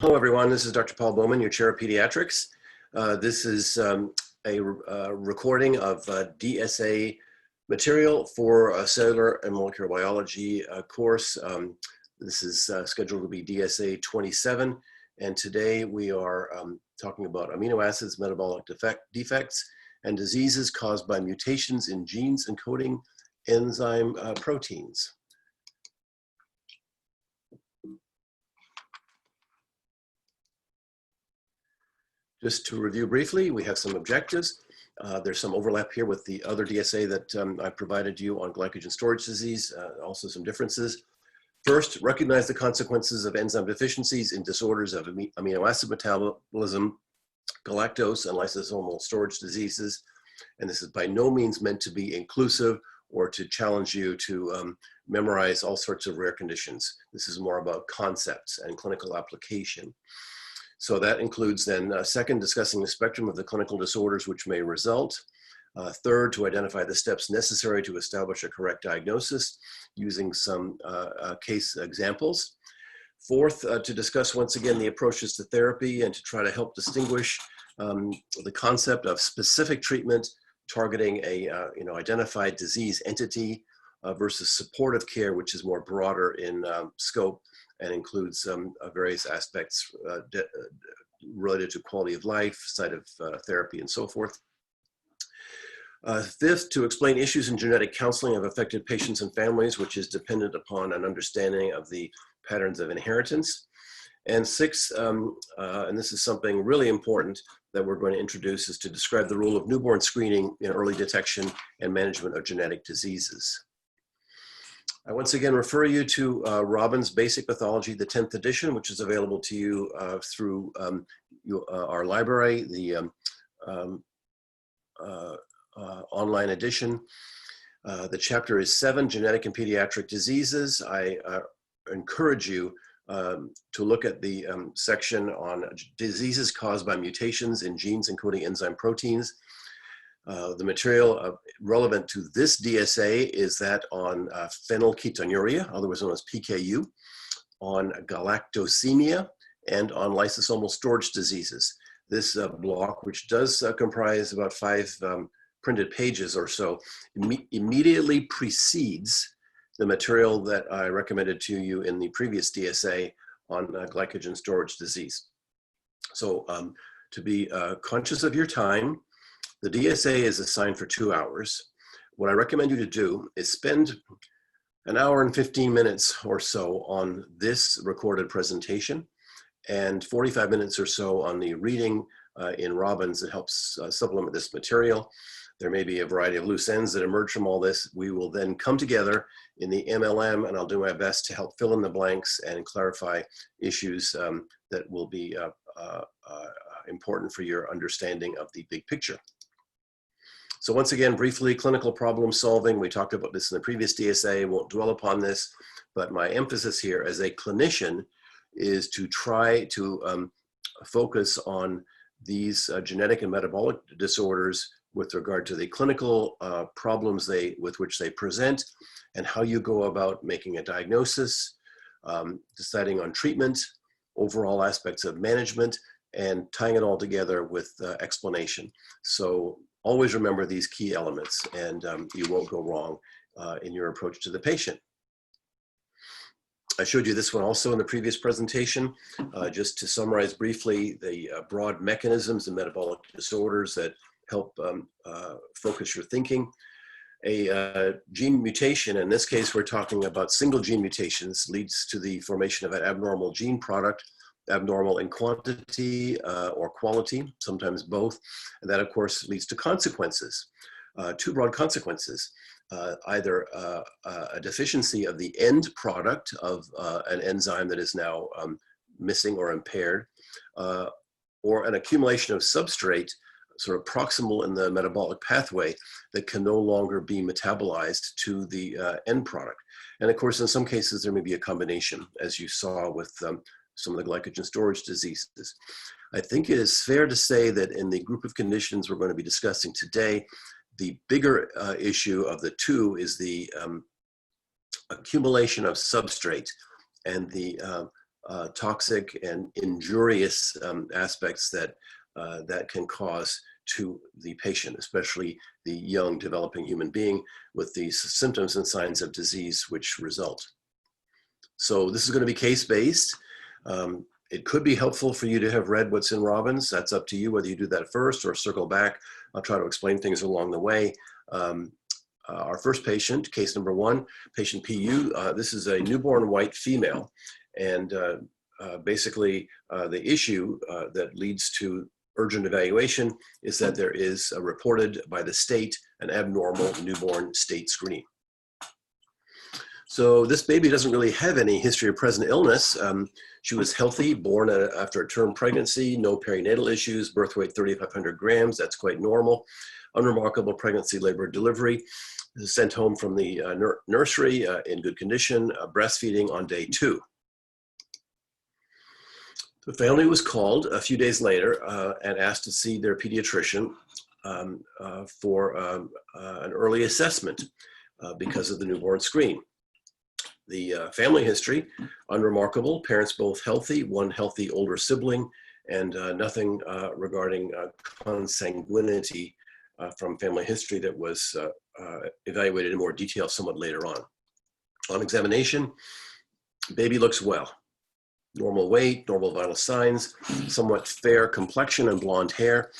Hello, everyone. This is Dr. Paul Bowman, your chair of pediatrics. This is a recording of DSA material for a cellular and molecular biology course. This is scheduled to be DSA 27, and today we are talking about amino acids, metabolic defects, and diseases caused by mutations in genes encoding enzyme proteins. Just to review briefly, we have some objectives. There's some overlap here with the other DSA that I provided you on glycogen storage disease, also some differences. First, recognize the consequences of enzyme deficiencies in disorders of amino acid metabolism, galactose and lysosomal storage diseases. And this is by no means meant to be inclusive or to challenge you to memorize all sorts of rare conditions. This is more about concepts and clinical application. So that includes then, second, discussing the spectrum of the clinical disorders which may result. Third, to identify the steps necessary to establish a correct diagnosis using some case examples. Fourth, to discuss once again the approaches to therapy and to try to help distinguish the concept of specific treatment targeting a identified disease entity versus supportive care, which is more broader in scope and includes various aspects related to quality of life, site of therapy, and so forth. Fifth, to explain issues in genetic counseling of affected patients and families, which is dependent upon an understanding of the patterns of inheritance. And sixth, and this is something really important that we're going to introduce, is to describe the role of newborn screening in early detection and management of genetic diseases. I once again refer you to Robbins' Basic Pathology, the 10th edition, which is available to you through our library, the online edition. The chapter is 7, Genetic and Pediatric Diseases. I encourage you to look at the section on diseases caused by mutations in genes encoding enzyme proteins. The material relevant to this DSA is that on phenylketonuria, otherwise known as PKU, on galactosemia, and on lysosomal storage diseases. This block, which does comprise about 5 printed pages or so, immediately precedes the material that I recommended to you in the previous DSA on glycogen storage disease. So to be conscious of your time, the DSA is assigned for 2 hours. What I recommend you to do is spend an hour and 15 minutes or so on this recorded presentation and 45 minutes or so on the reading in Robbins that helps supplement this material. There may be a variety of loose ends that emerge from all this. We will then come together in the MLM, and I'll do my best to help fill in the blanks and clarify issues that will be important for your understanding of the big picture. So once again, briefly, clinical problem solving. We talked about this in the previous DSA, won't dwell upon this, but my emphasis here as a clinician is to try to focus on these genetic and metabolic disorders with regard to the clinical problems with which they present and how you go about making a diagnosis, deciding on treatment, overall aspects of management, and tying it all together with explanation. So always remember these key elements, and you won't go wrong in your approach to the patient. I showed you this one also in the previous presentation, just to summarize briefly the broad mechanisms and metabolic disorders that help focus your thinking. A gene mutation, in this case we're talking about single gene mutations, leads to the formation of an abnormal gene product, abnormal in quantity or quality, sometimes both. And that, of course, leads to consequences, 2 broad consequences. Either a deficiency of the end product of an enzyme that is now missing or impaired, or an accumulation of substrate sort of proximal in the metabolic pathway that can no longer be metabolized to the end product. And of course, in some cases, there may be a combination, as you saw with some of the glycogen storage diseases. I think it is fair to say that in the group of conditions we're going to be discussing today, the bigger issue of the 2 is the accumulation of substrate and the toxic and injurious aspects that that can cause to the patient, especially the young developing human being with these symptoms and signs of disease which result. So this is going to be case-based. It could be helpful for you to have read what's in Robbins. That's up to you whether you do that first or circle back. I'll try to explain things along the way. Our first patient, case number 1, patient PU, this is a newborn white female. And basically the issue that leads to urgent evaluation is that there is reported by the state an abnormal newborn state screening. So this baby doesn't really have any history of present illness. She was healthy, born after a term pregnancy, no perinatal issues, birth weight 3,500 grams, that's quite normal. Unremarkable pregnancy, labor, delivery. Sent home from the nursery in good condition, breastfeeding on day 2. The family was called a few days later and asked to see their pediatrician for an early assessment because of the newborn screen. The family history, unremarkable, parents both healthy, one healthy older sibling, and nothing regarding consanguinity from family history that was evaluated in more detail somewhat later on. On examination, baby looks well. Normal weight, normal vital signs, somewhat fair complexion and blonde hair.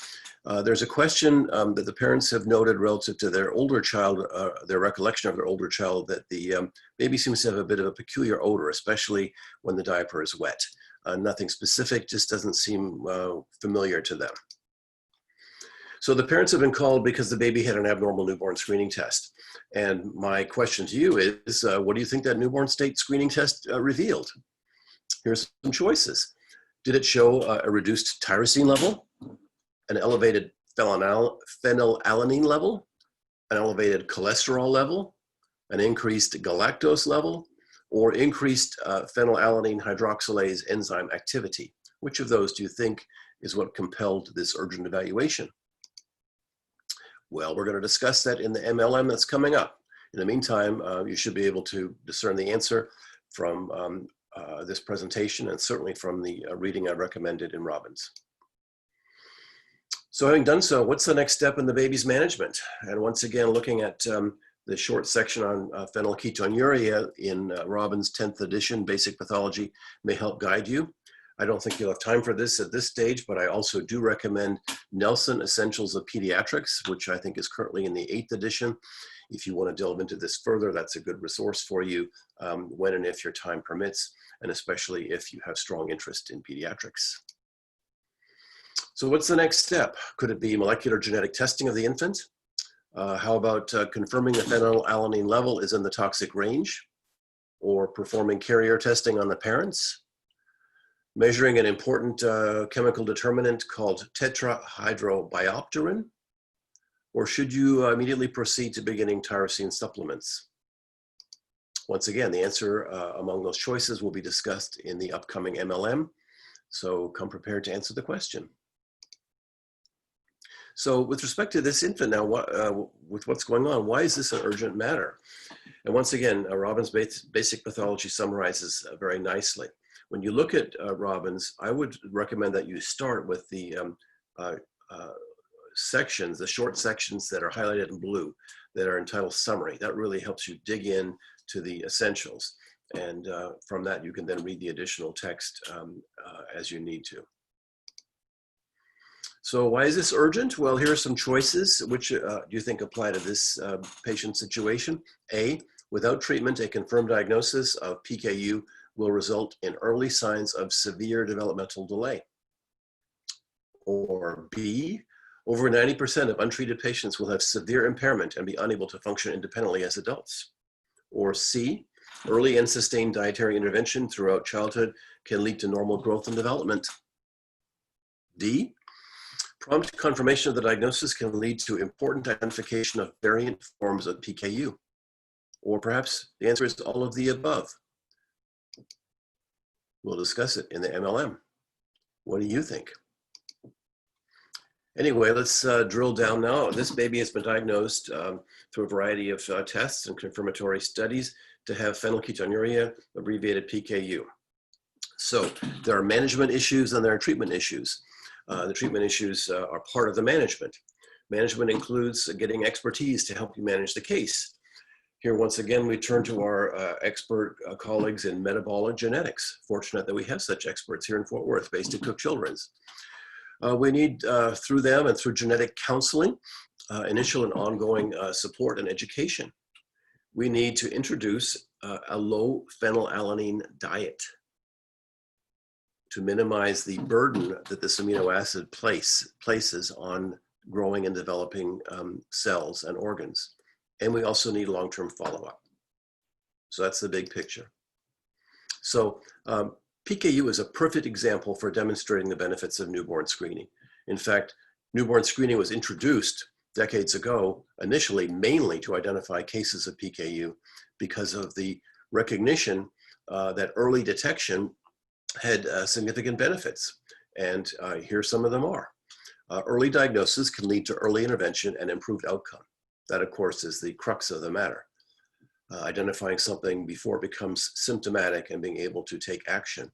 There's a question that the parents have noted relative to their older child, their recollection of their older child, that the baby seems to have a bit of a peculiar odor, especially when the diaper is wet. Nothing specific, just doesn't seem familiar to them. So the parents have been called because the baby had an abnormal newborn screening test. And my question to you is, what do you think that newborn state screening test revealed? Here's some choices. Did it show a reduced tyrosine level, an elevated phenylalanine level, an elevated cholesterol level, an increased galactose level, or increased phenylalanine hydroxylase enzyme activity? Which of those do you think is what compelled this urgent evaluation? Well, we're going to discuss that in the MLM that's coming up. In the meantime, you should be able to discern the answer from this presentation and certainly from the reading I recommended in Robbins. So having done so, what's the next step in the baby's management? And once again, looking at the short section on phenylketonuria in Robbins' 10th edition, Basic Pathology, may help guide you. I don't think you'll have time for this at this stage, but I also do recommend Nelson Essentials of Pediatrics, which I think is currently in the 8th edition. If you want to delve into this further, that's a good resource for you when and if your time permits, and especially if you have strong interest in pediatrics. So what's the next step? Could it be molecular genetic testing of the infant? How about confirming the phenylalanine level is in the toxic range? Or performing carrier testing on the parents? Measuring an important chemical determinant called tetrahydrobiopterin? Or should you immediately proceed to beginning tyrosine supplements? Once again, the answer among those choices will be discussed in the upcoming MLM, so come prepared to answer the question. So with respect to this infant now, with what's going on, why is this an urgent matter? And once again, Robbins' Basic Pathology summarizes very nicely. When you look at Robbins, I would recommend that you start with the sections, the short sections that are highlighted in blue that are entitled Summary. That really helps you dig in to the essentials. And from that, you can then read the additional text as you need to. So why is this urgent? Well, here are some choices. Which do you think apply to this patient situation? A, without treatment, a confirmed diagnosis of PKU will result in early signs of severe developmental delay. Or B, over 90% of untreated patients will have severe impairment and be unable to function independently as adults. Or C, early and sustained dietary intervention throughout childhood can lead to normal growth and development. D, prompt confirmation of the diagnosis can lead to important identification of variant forms of PKU. Or perhaps the answer is all of the above. We'll discuss it in the MLM. What do you think? Anyway, let's drill down now. This baby has been diagnosed through a variety of tests and confirmatory studies to have phenylketonuria, abbreviated PKU. So there are management issues and there are treatment issues. The treatment issues are part of the management. Management includes getting expertise to help you manage the case. Here, once again, we turn to our expert colleagues in metabolic genetics. Fortunate that we have such experts here in Fort Worth, based at Cook Children's. We need, through them and through genetic counseling, initial and ongoing support and education. We need to introduce a low phenylalanine diet to minimize the burden that this amino acid places on growing and developing cells and organs. And we also need long-term follow-up. So that's the big picture. So PKU is a perfect example for demonstrating the benefits of newborn screening. In fact, newborn screening was introduced decades ago, initially mainly to identify cases of PKU because of the recognition that early detection had significant benefits. And here some of them are. Early diagnosis can lead to early intervention and improved outcome. That, of course, is the crux of the matter. Identifying something before it becomes symptomatic and being able to take action.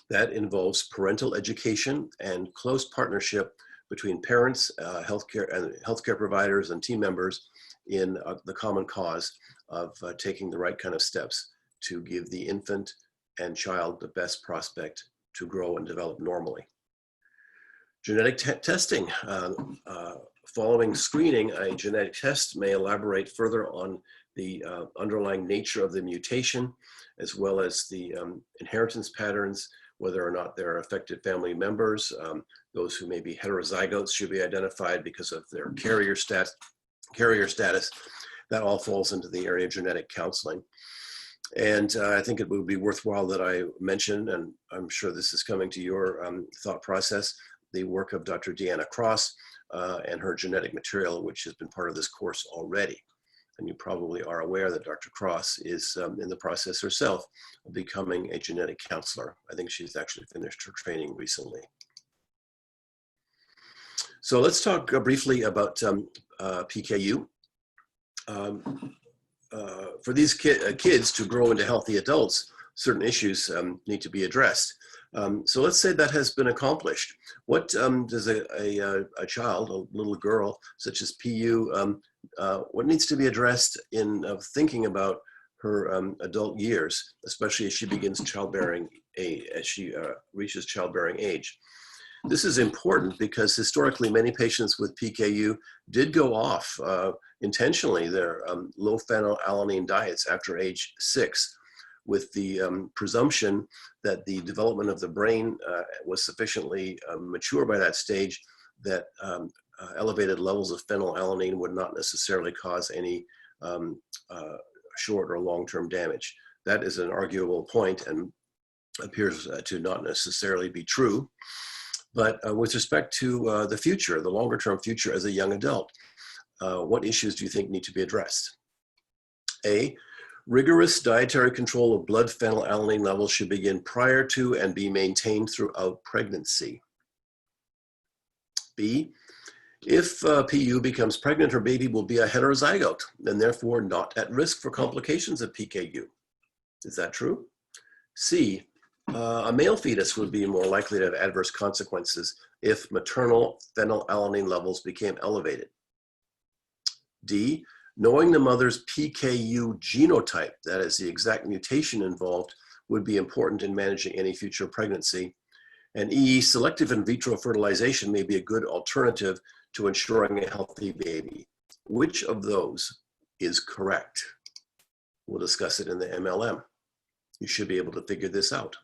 That involves parental education and close partnership between parents, healthcare providers, and team members in the common cause of taking the right kind of steps to give the infant and child the best prospect to grow and develop normally. Genetic testing. Following screening, a genetic test may elaborate further on the underlying nature of the mutation, as well as the inheritance patterns, whether or not there are affected family members. Those who may be heterozygotes should be identified because of their carrier status. That all falls into the area of genetic counseling. And I think it would be worthwhile that I mention, and I'm sure this is coming to your thought process, the work of Dr. Deanna Cross and her genetic material, which has been part of this course already. And you probably are aware that Dr. Cross is in the process herself of becoming a genetic counselor. I think she's actually finished her training recently. So let's talk briefly about PKU. For these kids to grow into healthy adults, certain issues need to be addressed. So let's say that has been accomplished. What does a child, a little girl such as PU, what needs to be addressed in thinking about her adult years, especially as she begins childbearing, as she reaches childbearing age? This is important because historically many patients with PKU did go off intentionally their low phenylalanine diets after age 6, with the presumption that the development of the brain was sufficiently mature by that stage that elevated levels of phenylalanine would not necessarily cause any short or long-term damage. That is an arguable point and appears to not necessarily be true. But with respect to the future, the longer-term future as a young adult, what issues do you think need to be addressed? A, rigorous dietary control of blood phenylalanine levels should begin prior to and be maintained throughout pregnancy. B, if PU becomes pregnant, her baby will be a heterozygote and therefore not at risk for complications of PKU. Is that true? C, a male fetus would be more likely to have adverse consequences if maternal phenylalanine levels became elevated. D, knowing the mother's PKU genotype, that is the exact mutation involved, would be important in managing any future pregnancy. And E, selective in vitro fertilization may be a good alternative to ensuring a healthy baby. Which of those is correct? We'll discuss it in the MLM. You should be able to figure this out.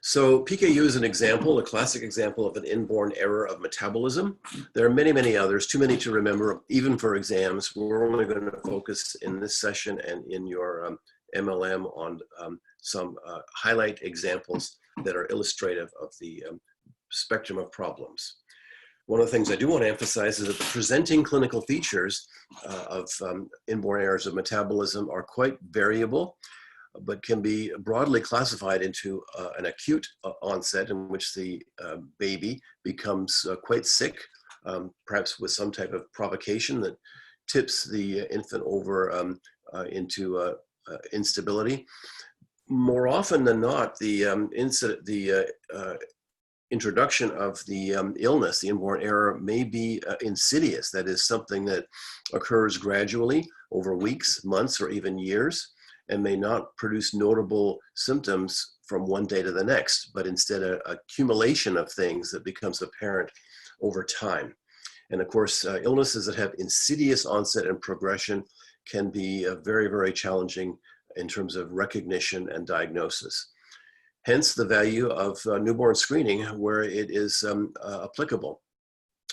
So PKU is an example, a classic example of an inborn error of metabolism. There are many, many others, too many to remember, even for exams. We're only going to focus in this session and in your MLM on some highlight examples that are illustrative of the spectrum of problems. One of the things I do want to emphasize is that the presenting clinical features of inborn errors of metabolism are quite variable, but can be broadly classified into an acute onset in which the baby becomes quite sick, perhaps with some type of provocation that tips the infant over into instability. More often than not, the introduction of the illness, the inborn error, may be insidious. That is something that occurs gradually over weeks, months, or even years, and may not produce notable symptoms from one day to the next, but instead an accumulation of things that becomes apparent over time. And of course, illnesses that have insidious onset and progression can be very, very challenging in terms of recognition and diagnosis. Hence the value of newborn screening where it is applicable.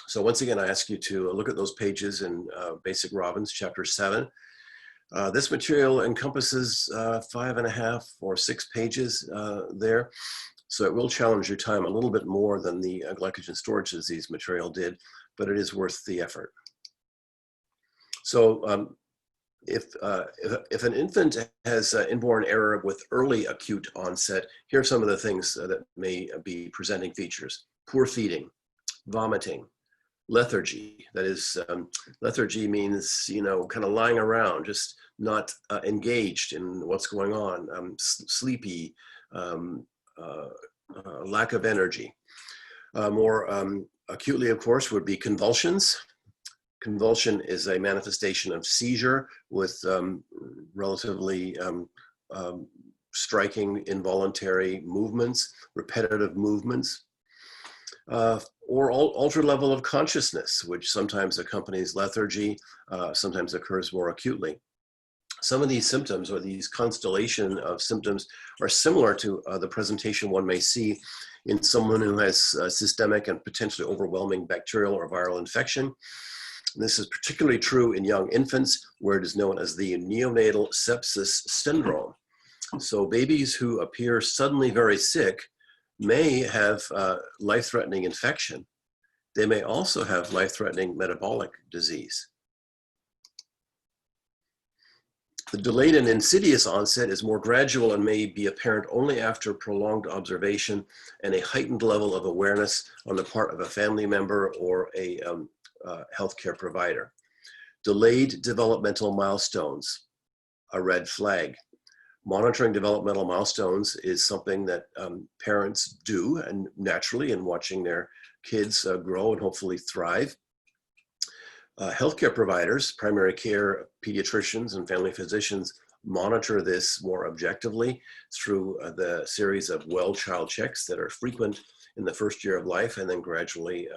So once again, I ask you to look at those pages in Basic Robbins, Chapter 7. This material encompasses 5.5 or 6 pages there. So it will challenge your time a little bit more than the glycogen storage disease material did, but it is worth the effort. So if an infant has inborn error with early acute onset, here are some of the things that may be presenting features: poor feeding, vomiting, lethargy. That is, lethargy means, you know, kind of lying around, just not engaged in what's going on, sleepy, lack of energy. More acutely, of course, would be convulsions. Convulsion is a manifestation of seizure with relatively striking involuntary movements, repetitive movements, or altered level of consciousness, which sometimes accompanies lethargy, sometimes occurs more acutely. Some of these symptoms, or these constellation of symptoms, are similar to the presentation one may see in someone who has systemic and potentially overwhelming bacterial or viral infection. This is particularly true in young infants, where it is known as the neonatal sepsis syndrome. So babies who appear suddenly very sick may have life-threatening infection. They may also have life-threatening metabolic disease. The delayed and insidious onset is more gradual and may be apparent only after prolonged observation and a heightened level of awareness on the part of a family member or a healthcare provider. Delayed developmental milestones, a red flag. Monitoring developmental milestones is something that parents do, and naturally, in watching their kids grow and hopefully thrive. Healthcare providers, primary care pediatricians and family physicians, monitor this more objectively through the series of well child checks that are frequent in the first year of life and then gradually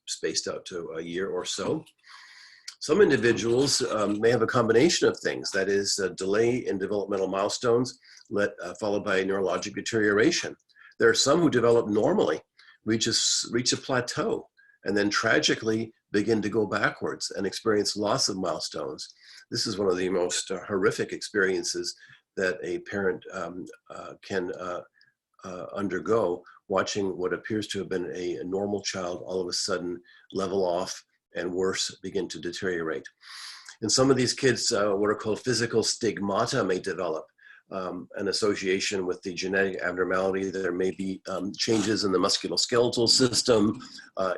spaced out to a year or so. Some individuals may have a combination of things, that is a delay in developmental milestones followed by neurologic deterioration. There are some who develop normally, reach a plateau, and then tragically begin to go backwards and experience loss of milestones. This is one of the most horrific experiences that a parent can undergo, watching what appears to have been a normal child all of a sudden level off and worse, begin to deteriorate. In some of these kids, what are called physical stigmata may develop, an association with the genetic abnormality. There may be changes in the musculoskeletal system,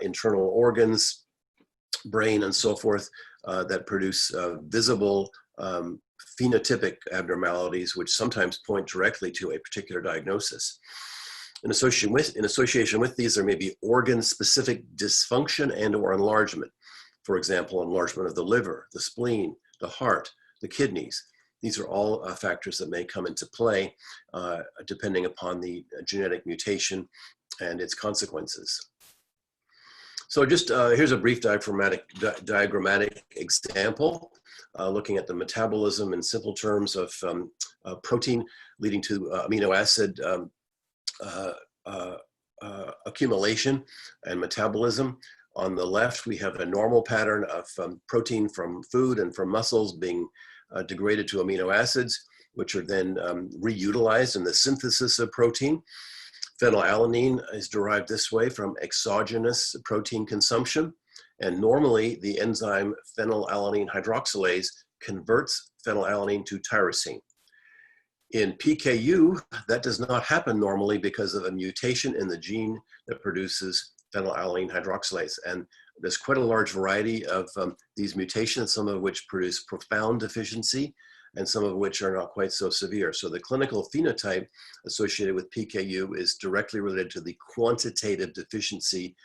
internal organs, brain, and so forth, that produce visible phenotypic abnormalities, which sometimes point directly to a particular diagnosis. In association with these, there may be organ-specific dysfunction and or enlargement. For example, enlargement of the liver, the spleen, the heart, the kidneys. These are all factors that may come into play depending upon the genetic mutation and its consequences. So just here's a brief diagrammatic example, looking at the metabolism in simple terms of protein leading to amino acid accumulation and metabolism. On the left, we have a normal pattern of protein from food and from muscles being degraded to amino acids, which are then reutilized in the synthesis of protein. Phenylalanine is derived this way from exogenous protein consumption. And normally, the enzyme phenylalanine hydroxylase converts phenylalanine to tyrosine. In PKU, that does not happen normally because of a mutation in the gene that produces phenylalanine hydroxylase. And there's quite a large variety of these mutations, some of which produce profound deficiency and some of which are not quite so severe. So the clinical phenotype associated with PKU is directly related to the quantitative deficiency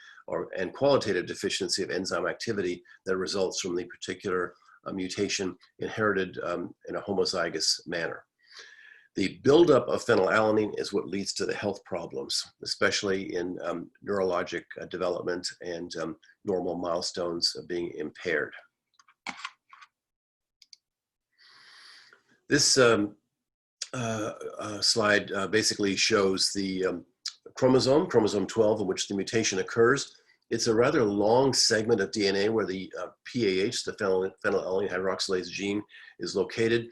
and qualitative deficiency of enzyme activity that results from the particular mutation inherited in a homozygous manner. The buildup of phenylalanine is what leads to the health problems, especially in neurologic development and normal milestones being impaired. This slide basically shows the chromosome 12, in which the mutation occurs. It's a rather long segment of DNA where the PAH, the phenylalanine hydroxylase gene, is located.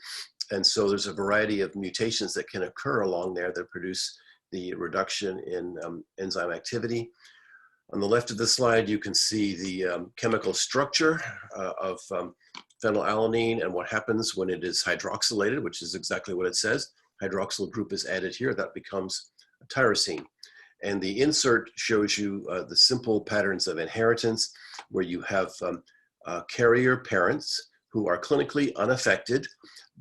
And so there's a variety of mutations that can occur along there that produce the reduction in enzyme activity. On the left of the slide, you can see the chemical structure of phenylalanine and what happens when it is hydroxylated, which is exactly what it says. Hydroxyl group is added here, that becomes a tyrosine. And the insert shows you the simple patterns of inheritance, where you have carrier parents who are clinically unaffected,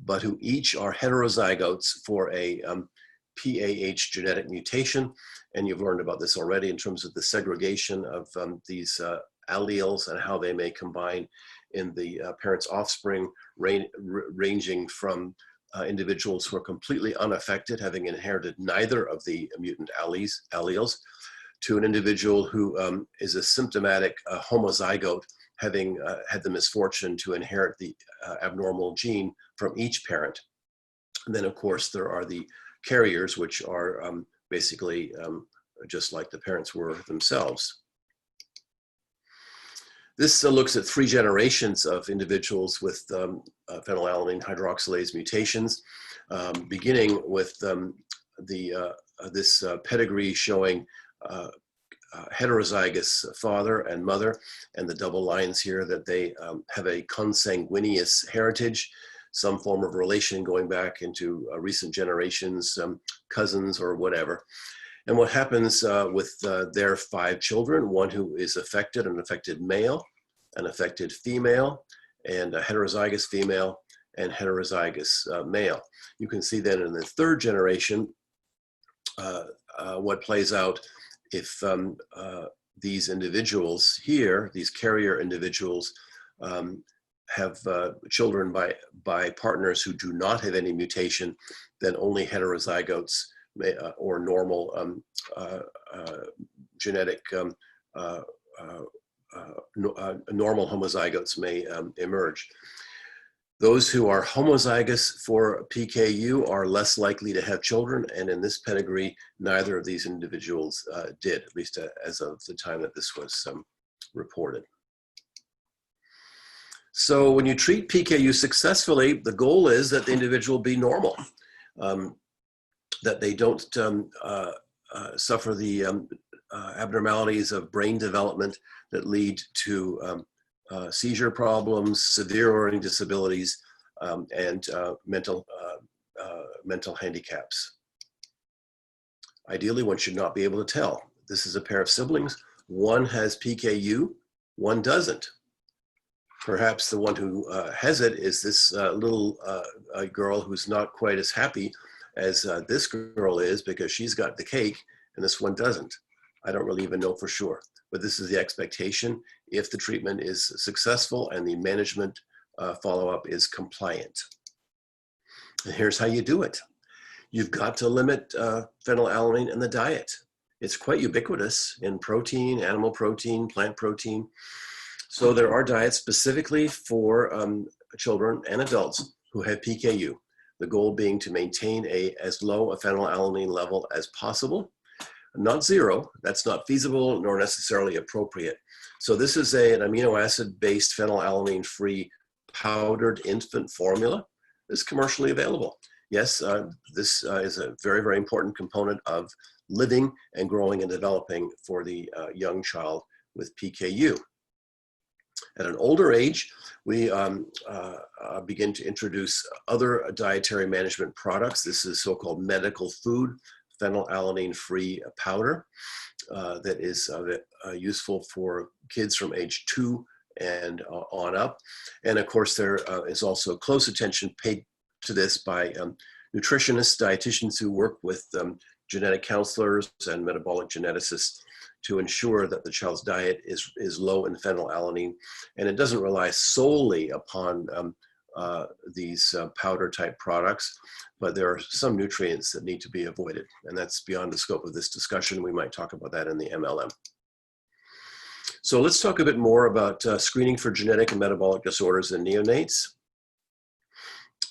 but who each are heterozygotes for a PAH genetic mutation. And you've learned about this already in terms of the segregation of these alleles and how they may combine in the parent's offspring, ranging from individuals who are completely unaffected, having inherited neither of the mutant alleles, to an individual who is a symptomatic homozygote, having had the misfortune to inherit the abnormal gene from each parent. And then, of course, there are the carriers, which are basically just like the parents were themselves. This looks at 3 generations of individuals with phenylalanine hydroxylase mutations, beginning with this pedigree showing heterozygous father and mother, and the double lines here that they have a consanguineous heritage, some form of relation going back into recent generations, cousins or whatever. And what happens with their 5 children, one who is affected, an affected male, an affected female, and a heterozygous female, and heterozygous male. You can see then in the 3rd generation what plays out if these individuals here, these carrier individuals, have children by partners who do not have any mutation, then only heterozygotes may, or normal genetic normal homozygotes may emerge. Those who are homozygous for PKU are less likely to have children, and in this pedigree, neither of these individuals did, at least as of the time that this was reported. So when you treat PKU successfully, the goal is that the individual be normal, that they don't suffer the abnormalities of brain development that lead to seizure problems, severe learning disabilities, and mental handicaps. Ideally, one should not be able to tell. This is a pair of siblings. One has PKU, one doesn't. Perhaps the one who has it is this little girl who's not quite as happy as this girl is, because she's got the cake and this one doesn't. I don't really even know for sure, but this is the expectation if the treatment is successful and the management follow-up is compliant. And here's how you do it. You've got to limit phenylalanine in the diet. It's quite ubiquitous in protein, animal protein, plant protein. So there are diets specifically for children and adults who have PKU. The goal being to maintain as low a phenylalanine level as possible. Not 0, that's not feasible nor necessarily appropriate. So this is an amino acid-based phenylalanine-free powdered infant formula. It's commercially available. Yes, this is a very, very important component of living and growing and developing for the young child with PKU. At an older age, we begin to introduce other dietary management products. This is so-called medical food phenylalanine-free powder that is useful for kids from age 2 and on up. And of course, there is also close attention paid to this by nutritionists, dietitians who work with genetic counselors and metabolic geneticists to ensure that the child's diet is low in phenylalanine, and it doesn't rely solely upon these powder type products, but there are some nutrients that need to be avoided, and that's beyond the scope of this discussion. We might talk about that in the MLM. So let's talk a bit more about screening for genetic and metabolic disorders in neonates.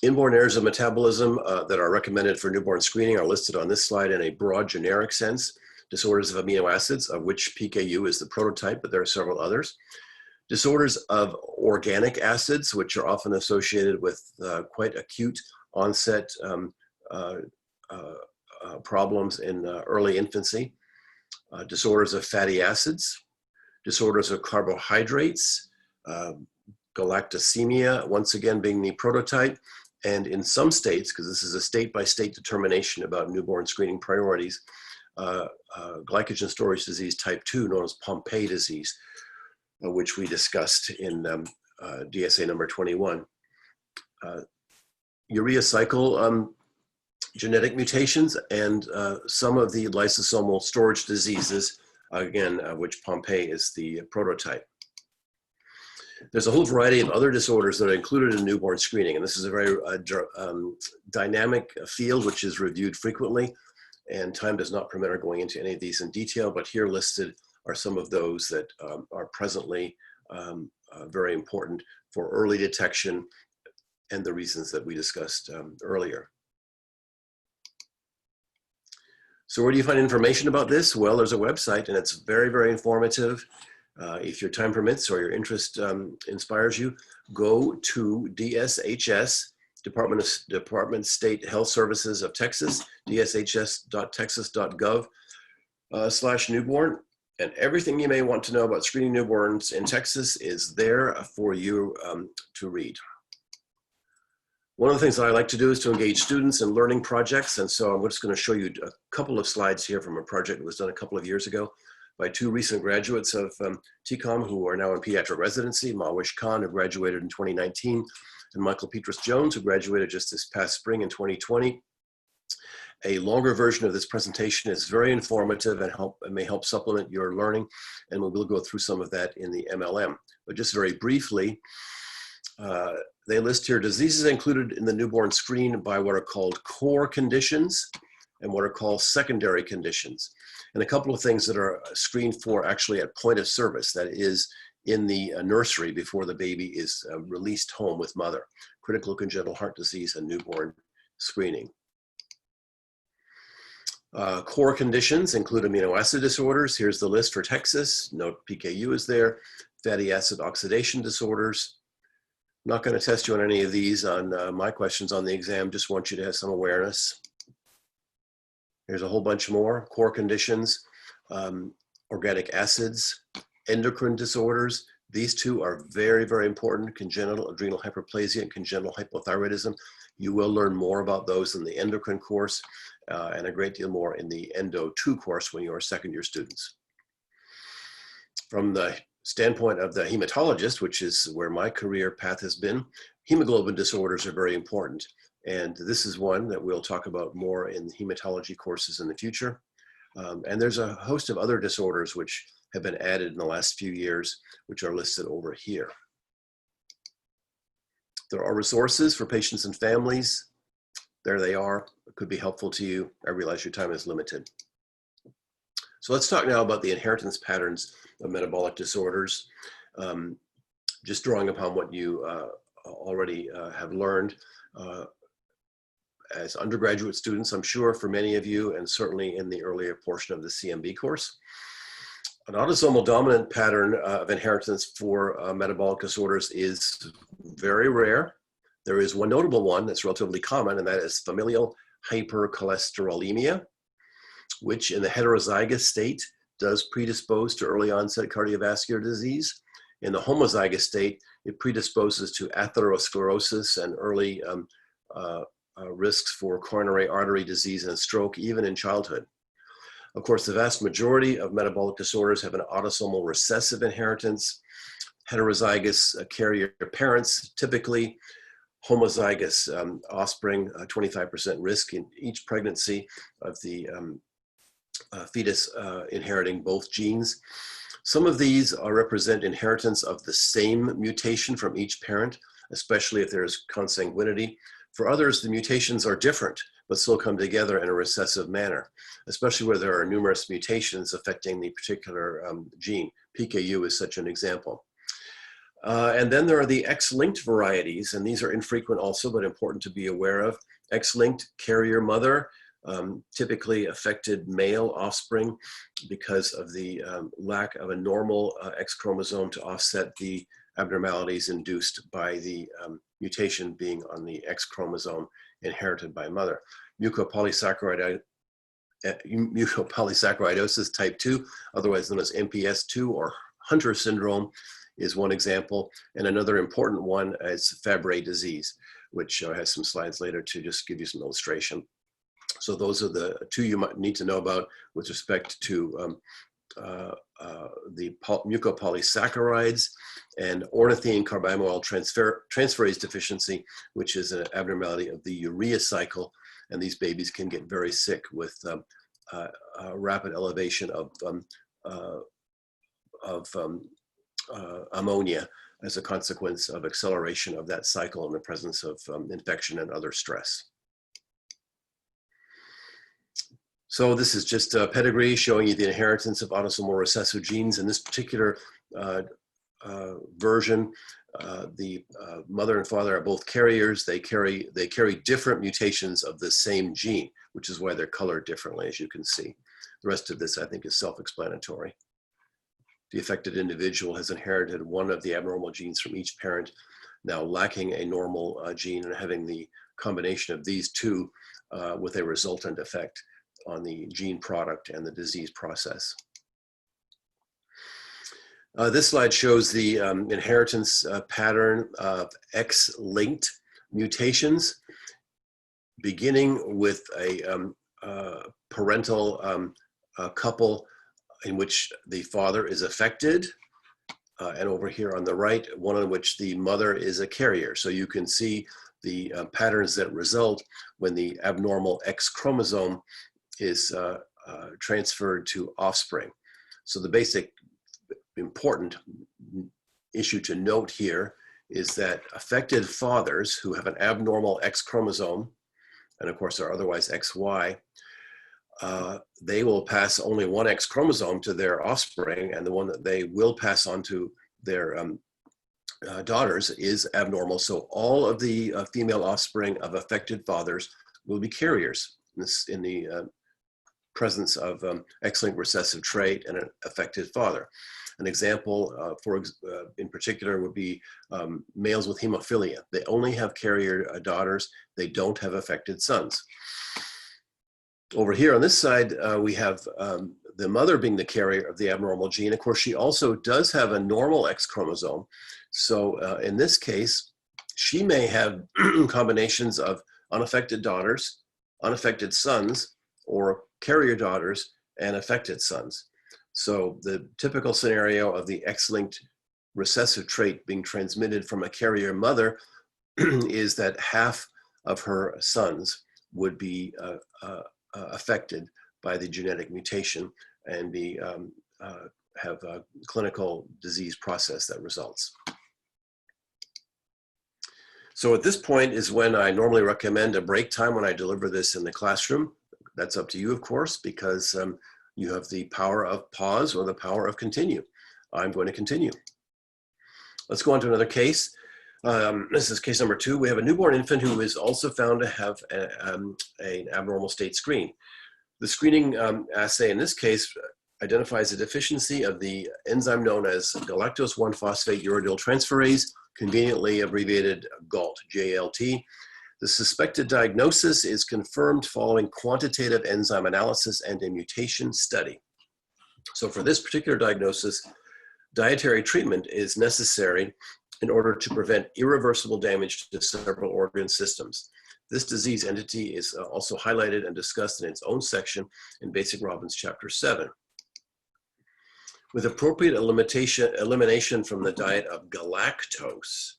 Inborn errors of metabolism that are recommended for newborn screening are listed on this slide in a broad generic sense. Disorders of amino acids, of which PKU is the prototype, but there are several others. Disorders of organic acids, which are often associated with quite acute onset problems in early infancy. Disorders of fatty acids, disorders of carbohydrates, galactosemia, once again being the prototype, and in some states, because this is a state-by-state determination about newborn screening priorities, glycogen storage disease type 2, known as Pompe disease, which we discussed in DSA number 21. Urea cycle genetic mutations and some of the lysosomal storage diseases, again, which Pompe is the prototype. There's a whole variety of other disorders that are included in newborn screening, and this is a very dynamic field which is reviewed frequently, and time does not permit our going into any of these in detail, but here listed are some of those that are presently very important for early detection and the reasons that we discussed earlier. So where do you find information about this? Well, there's a website, and it's very, very informative. If your time permits or your interest inspires you, go to DSHS, Department of State Health Services of Texas, dshs.texas.gov/newborn, and everything you may want to know about screening newborns in Texas is there for you to read. One of the things that I like to do is to engage students in learning projects, and so I'm just going to show you a couple of slides here from a project that was done a couple of years ago by two recent graduates of TCOM who are now in pediatric residency, Mawish Khan, who graduated in 2019, and Michael Petrus Jones, who graduated just this past spring in 2020. A longer version of this presentation is very informative and may help supplement your learning, and we will go through some of that in the MLM. But just very briefly, they list here diseases included in the newborn screen by what are called core conditions and what are called secondary conditions. And a couple of things that are screened for actually at point of service, that is in the nursery before the baby is released home with mother: critical congenital heart disease and newborn screening. Core conditions include amino acid disorders. Here's the list for Texas. Note PKU is there. Fatty acid oxidation disorders. I'm not going to test you on any of these on my questions on the exam, just want you to have some awareness. There's a whole bunch more. Core conditions, organic acids, endocrine disorders. These two are very, very important: congenital adrenal hyperplasia and congenital hypothyroidism. You will learn more about those in the endocrine course and a great deal more in the Endo 2 course when you are second-year students. From the standpoint of the hematologist, which is where my career path has been, hemoglobin disorders are very important. And this is one that we'll talk about more in hematology courses in the future. And there's a host of other disorders which have been added in the last few years, which are listed over here. There are resources for patients and families. There they are. It could be helpful to you. I realize your time is limited. So let's talk now about the inheritance patterns of metabolic disorders. Just drawing upon what you already have learned as undergraduate students, I'm sure for many of you, and certainly in the earlier portion of the CMB course. An autosomal dominant pattern of inheritance for metabolic disorders is very rare. There is one notable one that's relatively common, and that is familial hypercholesterolemia, which in the heterozygous state does predispose to early onset cardiovascular disease. In the homozygous state, it predisposes to atherosclerosis and early risks for coronary artery disease and stroke, even in childhood. Of course, the vast majority of metabolic disorders have an autosomal recessive inheritance. Heterozygous carrier parents, typically homozygous offspring, 25% risk in each pregnancy of the fetus inheriting both genes. Some of these represent inheritance of the same mutation from each parent, especially if there's consanguinity. For others, the mutations are different, but still come together in a recessive manner, especially where there are numerous mutations affecting the particular gene. PKU is such an example. And then there are the X-linked varieties, and these are infrequent also, but important to be aware of. X-linked carrier mother, typically affected male offspring because of the lack of a normal X chromosome to offset the abnormalities induced by the mutation being on the X chromosome inherited by mother. Mucopolysaccharidosis type 2, otherwise known as MPS 2 or Hunter syndrome, is one example. And another important one is Fabry disease, which has some slides later to just give you some illustration. So those are the two you might need to know about with respect to the mucopolysaccharides and ornithine carbamyl transferase deficiency, which is an abnormality of the urea cycle. And these babies can get very sick with rapid elevation of ammonia as a consequence of acceleration of that cycle in the presence of infection and other stress. So this is just a pedigree showing you the inheritance of autosomal recessive genes. In this particular version, the mother and father are both carriers. They carry different mutations of the same gene, which is why they're colored differently, as you can see. The rest of this, I think, is self-explanatory. The affected individual has inherited one of the abnormal genes from each parent, now lacking a normal gene and having the combination of these two with a resultant effect on the gene product and the disease process. This slide shows the inheritance pattern of X-linked mutations, beginning with a parental couple in which the father is affected, and over here on the right, one in which the mother is a carrier. So you can see the patterns that result when the abnormal X chromosome is transferred to offspring. So the basic important issue to note here is that affected fathers who have an abnormal X chromosome, and of course are otherwise XY, they will pass only one X chromosome to their offspring, and the one that they will pass on to their daughters is abnormal. So all of the female offspring of affected fathers will be carriers in the presence of X-linked recessive trait and an affected father. An example, in particular, would be males with hemophilia. They only have carrier daughters. They don't have affected sons. Over here on this side, we have the mother being the carrier of the abnormal gene. Of course, she also does have a normal X chromosome. So in this case, she may have combinations of unaffected daughters, unaffected sons, or carrier daughters and affected sons. So the typical scenario of the X-linked recessive trait being transmitted from a carrier mother is that half of her sons would be affected by the genetic mutation and have a clinical disease process that results. So at this point is when I normally recommend a break time when I deliver this in the classroom. That's up to you, of course, because you have the power of pause or the power of continue. I'm going to continue. Let's go on to another case. This is case number 2. We have a newborn infant who is also found to have an abnormal state screen. The screening assay in this case identifies a deficiency of the enzyme known as galactose 1-phosphate uridyl transferase, conveniently abbreviated GALT, J-A-L-T. The suspected diagnosis is confirmed following quantitative enzyme analysis and a mutation study. So for this particular diagnosis, dietary treatment is necessary in order to prevent irreversible damage to several organ systems. This disease entity is also highlighted and discussed in its own section in Basing-Robbins Chapter 7. With appropriate elimination from the diet of galactose,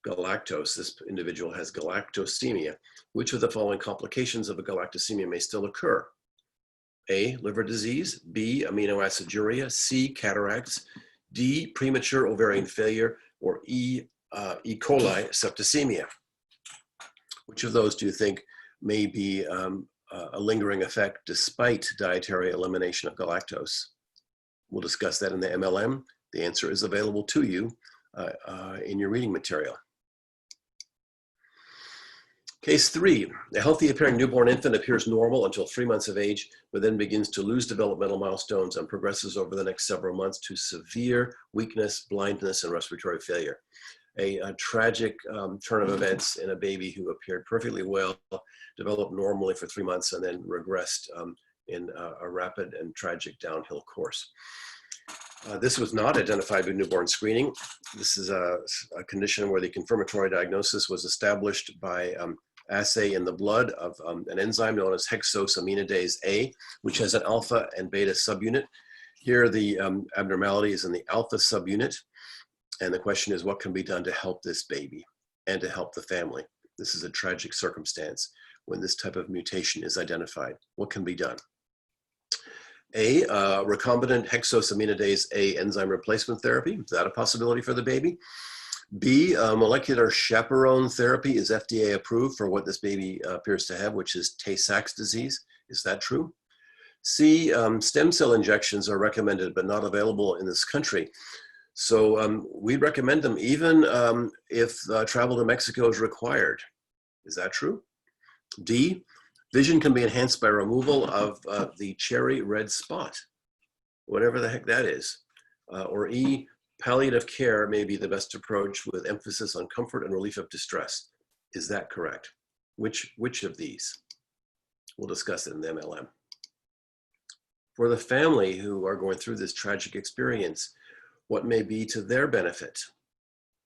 galactose. This individual has galactosemia. Which of the following complications of a galactosemia may still occur? A, liver disease, B, amino aciduria, C, cataracts, D, premature ovarian failure, or E, E. coli septicemia. Which of those do you think may be a lingering effect despite dietary elimination of galactose? We'll discuss that in the MLM. The answer is available to you in your reading material. Case 3, a healthy appearing newborn infant appears normal until 3 months of age, but then begins to lose developmental milestones and progresses over the next several months to severe weakness, blindness, and respiratory failure. A tragic turn of events in a baby who appeared perfectly well, developed normally for 3 months, and then regressed in a rapid and tragic downhill course. This was not identified with newborn screening. This is a condition where the confirmatory diagnosis was established by assay in the blood of an enzyme known as hexosaminidase A, which has an alpha and beta subunit. Here the abnormality is in the alpha subunit, and the question is what can be done to help this baby and to help the family? This is a tragic circumstance when this type of mutation is identified. What can be done? A, recombinant hexosaminidase A enzyme replacement therapy. Is that a possibility for the baby? B, molecular chaperone therapy is FDA approved for what this baby appears to have, which is Tay-Sachs disease. Is that true? C, stem cell injections are recommended but not available in this country. So we recommend them even if travel to Mexico is required. Is that true? D, vision can be enhanced by removal of the cherry red spot, whatever the heck that is. Or E, palliative care may be the best approach with emphasis on comfort and relief of distress. Is that correct? Which of these? We'll discuss it in the MLM. For the family who are going through this tragic experience, what may be to their benefit?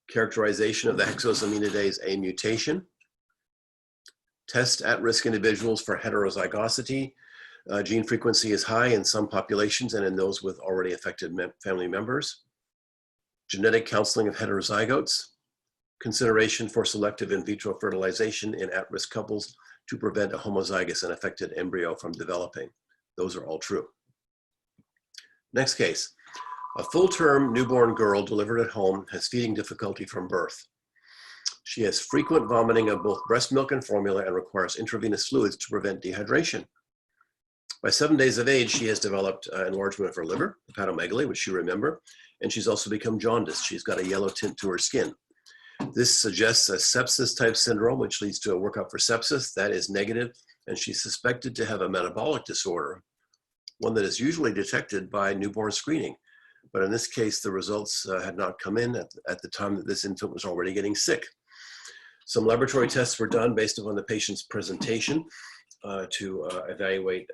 Characterization of the hexosaminidase A mutation, test at-risk individuals for heterozygosity. Gene frequency is high in some populations and in those with already affected family members. Genetic counseling of heterozygotes. Consideration for selective in vitro fertilization in at-risk couples to prevent a homozygous and affected embryo from developing. Those are all true. Next case. A full-term newborn girl delivered at home has feeding difficulty from birth. She has frequent vomiting of both breast milk and formula and requires intravenous fluids to prevent dehydration. By 7 days of age, she has developed enlargement of her liver, hepatomegaly, which you remember, and she's also become jaundiced. She's got a yellow tint to her skin. This suggests a sepsis-type syndrome, which leads to a workup for sepsis. That is negative, and she's suspected to have a metabolic disorder, one that is usually detected by newborn screening. But in this case, the results had not come in at the time that this infant was already getting sick. Some laboratory tests were done based upon the patient's presentation to evaluate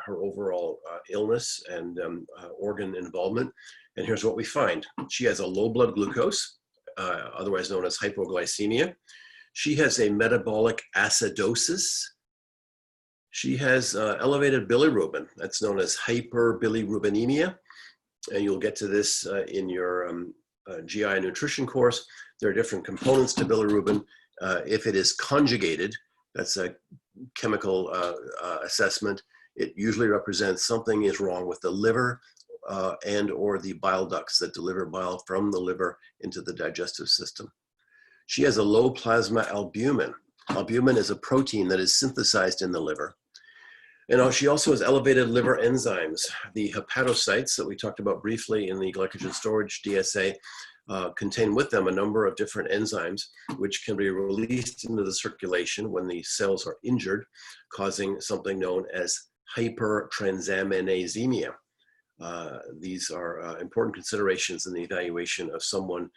her overall illness and organ involvement. And here's what we find. She has a low blood glucose, otherwise known as hypoglycemia. She has a metabolic acidosis. She has elevated bilirubin. That's known as hyperbilirubinemia. And you'll get to this in your GI nutrition course. There are different components to bilirubin. If it is conjugated, that's a chemical assessment, it usually represents something is wrong with the liver and or the bile ducts that deliver bile from the liver into the digestive system. She has a low plasma albumin. Albumin is a protein that is synthesized in the liver. And she also has elevated liver enzymes. The hepatocytes that we talked about briefly in the glycogen storage DSA contain with them a number of different enzymes which can be released into the circulation when the cells are injured, causing something known as hypertransaminasemia. These are important considerations in the evaluation of someone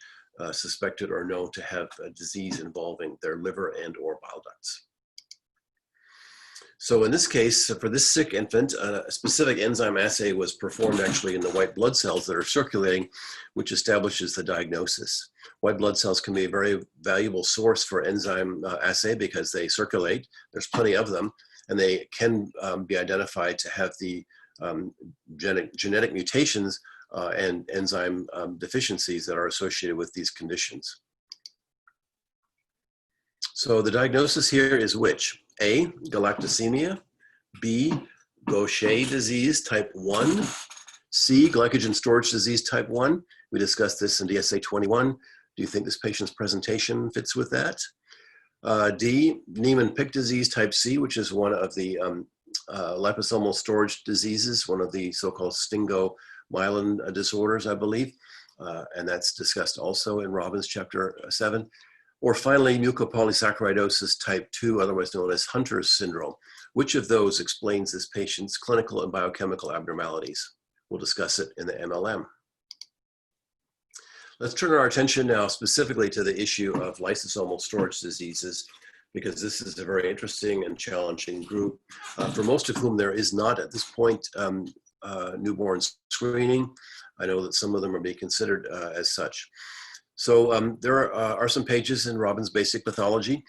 suspected or known to have a disease involving their liver and or bile ducts. So in this case, for this sick infant, a specific enzyme assay was performed actually in the white blood cells that are circulating, which establishes the diagnosis. White blood cells can be a very valuable source for enzyme assay because they circulate. There's plenty of them, and they can be identified to have the genetic mutations and enzyme deficiencies that are associated with these conditions. So the diagnosis here is which? A, galactosemia, B, Gaucher disease type 1, C, glycogen storage disease type 1. We discussed this in DSA21. Do you think this patient's presentation fits with that? D, Niemann-Pick disease type C, which is one of the liposomal storage diseases, one of the so-called stingomyelin disorders, I believe. And that's discussed also in Robbins chapter 7. Or finally, mucopolysaccharidosis type 2, otherwise known as Hunter's syndrome. Which of those explains this patient's clinical and biochemical abnormalities? We'll discuss it in the MLM. Let's turn our attention now specifically to the issue of lysosomal storage diseases, because this is a very interesting and challenging group, for most of whom there is not at this point newborn screening. I know that some of them are being considered as such. So there are some pages in Robbins' Basic Pathology,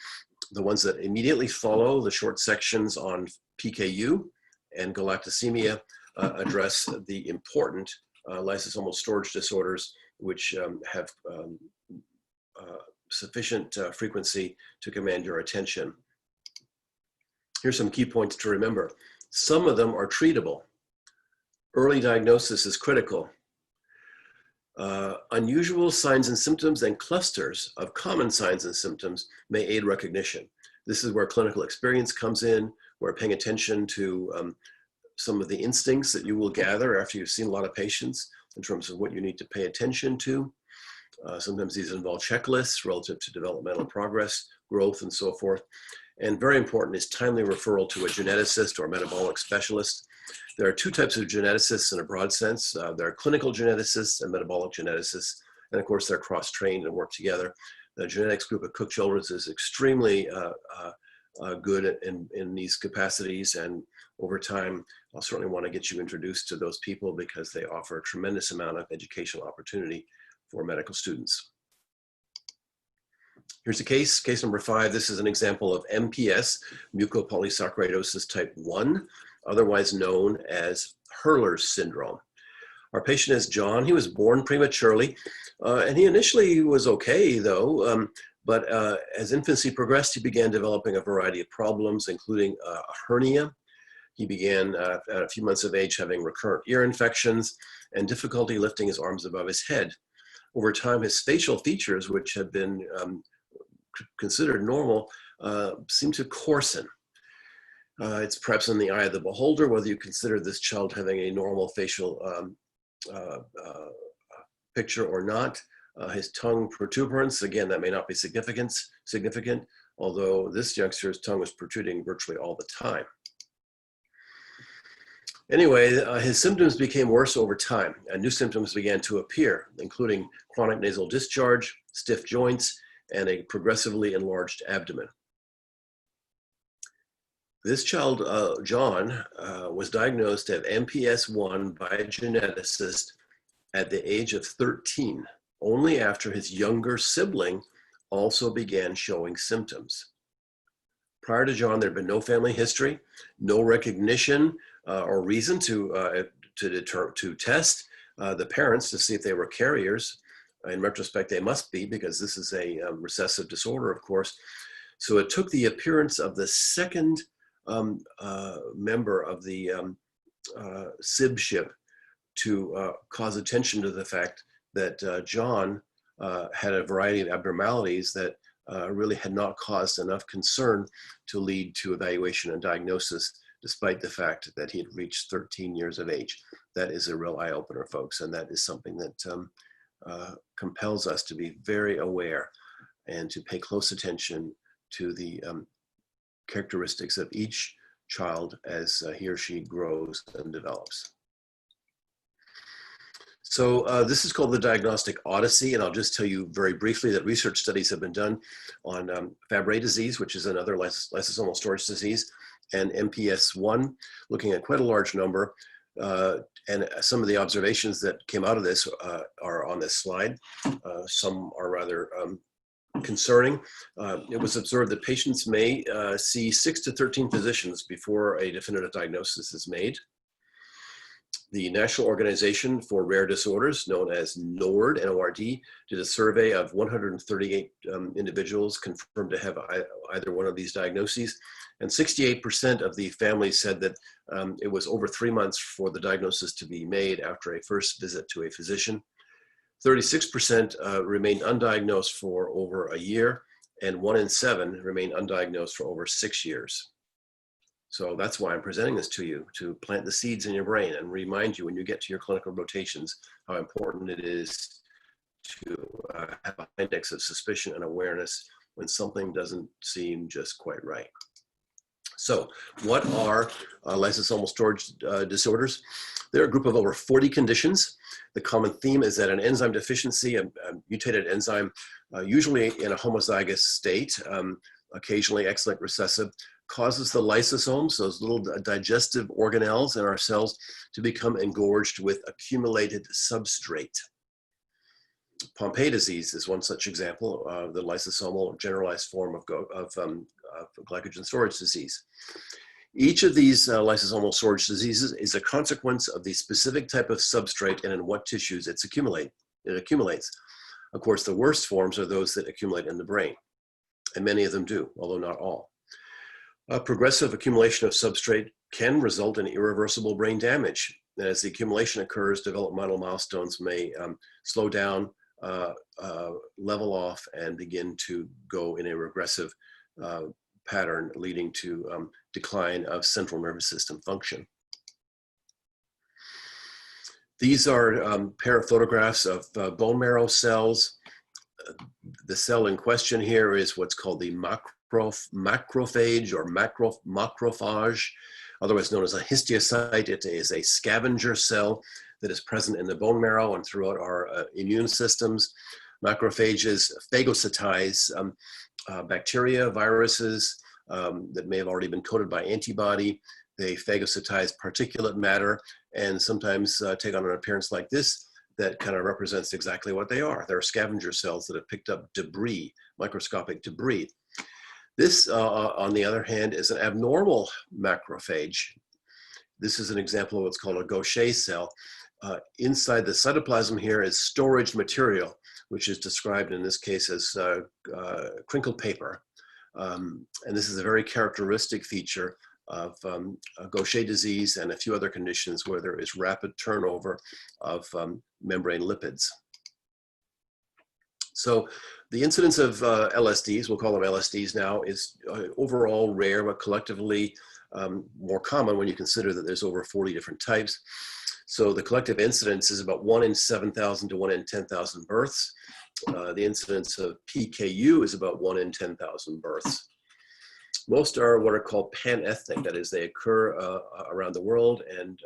the ones that immediately follow the short sections on PKU and galactosemia address the important lysosomal storage disorders which have sufficient frequency to command your attention. Here's some key points to remember. Some of them are treatable. Early diagnosis is critical. Unusual signs and symptoms and clusters of common signs and symptoms may aid recognition. This is where clinical experience comes in, where paying attention to some of the instincts that you will gather after you've seen a lot of patients in terms of what you need to pay attention to. Sometimes these involve checklists relative to developmental progress, growth, and so forth. And very important is timely referral to a geneticist or metabolic specialist. There are two types of geneticists in a broad sense. There are clinical geneticists and metabolic geneticists. And of course, they're cross-trained and work together. The genetics group at Cook Children's is extremely good in these capacities. And over time, I'll certainly want to get you introduced to those people because they offer a tremendous amount of educational opportunity for medical students. Here's a case number 5. This is an example of MPS, mucopolysaccharidosis type 1, otherwise known as Hurler's syndrome. Our patient is John. He was born prematurely, and he initially was okay though, but as infancy progressed, he began developing a variety of problems, including a hernia. He began at a few months of age having recurrent ear infections and difficulty lifting his arms above his head. Over time, his facial features, which had been considered normal, seem to coarsen. It's perhaps in the eye of the beholder whether you consider this child having a normal facial picture or not. His tongue protuberance, again, that may not be significant, although this youngster's tongue was protruding virtually all the time. Anyway, his symptoms became worse over time, and new symptoms began to appear, including chronic nasal discharge, stiff joints, and a progressively enlarged abdomen. This child, John, was diagnosed at MPS 1 by a geneticist at the age of 13, only after his younger sibling also began showing symptoms. Prior to John, there had been no family history, no recognition or reason to test the parents to see if they were carriers. In retrospect, they must be, because this is a recessive disorder, of course. So it took the appearance of the second member of the sibship to cause attention to the fact that John had a variety of abnormalities that really had not caused enough concern to lead to evaluation and diagnosis, despite the fact that he had reached 13 years of age. That is a real eye-opener, folks, and that is something that compels us to be very aware and to pay close attention to the characteristics of each child as he or she grows and develops. So this is called the Diagnostic Odyssey, and I'll just tell you very briefly that research studies have been done on Fabry disease, which is another lysosomal storage disease, and MPS 1, looking at quite a large number. And some of the observations that came out of this are on this slide. Some are rather concerning. It was observed that patients may see 6 to 13 physicians before a definitive diagnosis is made. The National Organization for Rare Disorders, known as NORD, N-O-R-D, did a survey of 138 individuals confirmed to have either one of these diagnoses. And 68% of the families said that it was over 3 months for the diagnosis to be made after a first visit to a physician. 36% remained undiagnosed for over a year, and 1 in 7 remained undiagnosed for over 6 years. So that's why I'm presenting this to you, to plant the seeds in your brain and remind you when you get to your clinical rotations how important it is to have an index of suspicion and awareness when something doesn't seem just quite right. So what are lysosomal storage disorders? They're a group of over 40 conditions. The common theme is that an enzyme deficiency, a mutated enzyme, usually in a homozygous state, occasionally X-linked recessive, causes the lysosomes, those little digestive organelles in our cells, to become engorged with accumulated substrate. Pompe disease is one such example, the lysosomal generalized form of glycogen storage disease. Each of these lysosomal storage diseases is a consequence of the specific type of substrate and in what tissues it accumulates. Of course, the worst forms are those that accumulate in the brain, and many of them do, although not all. Progressive accumulation of substrate can result in irreversible brain damage. As the accumulation occurs, developmental milestones may slow down, level off, and begin to go in a regressive pattern, leading to decline of central nervous system function. These are a pair of photographs of bone marrow cells. The cell in question here is what's called the macrophage or macrophage, otherwise known as a histiocyte. It is a scavenger cell that is present in the bone marrow and throughout our immune systems. Macrophages phagocytize bacteria, viruses that may have already been coated by antibody. They phagocytize particulate matter and sometimes take on an appearance like this that kind of represents exactly what they are. They're scavenger cells that have picked up debris, microscopic debris. This, on the other hand, is an abnormal macrophage. This is an example of what's called a Gaucher cell. Inside the cytoplasm here is storage material, which is described in this case as crinkled paper. And this is a very characteristic feature of Gaucher disease and a few other conditions where there is rapid turnover of membrane lipids. So the incidence of LSDs, we'll call them LSDs now, is overall rare, but collectively more common when you consider that there's over 40 different types. So the collective incidence is about 1 in 7,000 to 1 in 10,000 births. The incidence of PKU is about 1 in 10,000 births. Most are what are called pan-ethnic, that is, they occur around the world and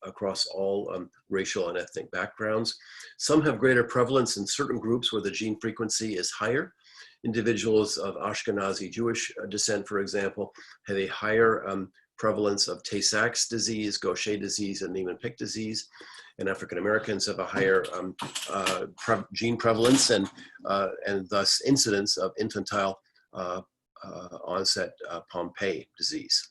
across all racial and ethnic backgrounds. Some have greater prevalence in certain groups where the gene frequency is higher. Individuals of Ashkenazi Jewish descent, for example, have a higher prevalence of Tay-Sachs disease, Gaucher disease, and Niemann-Pick disease. And African Americans have a higher gene prevalence and thus incidence of infantile onset Pompe disease.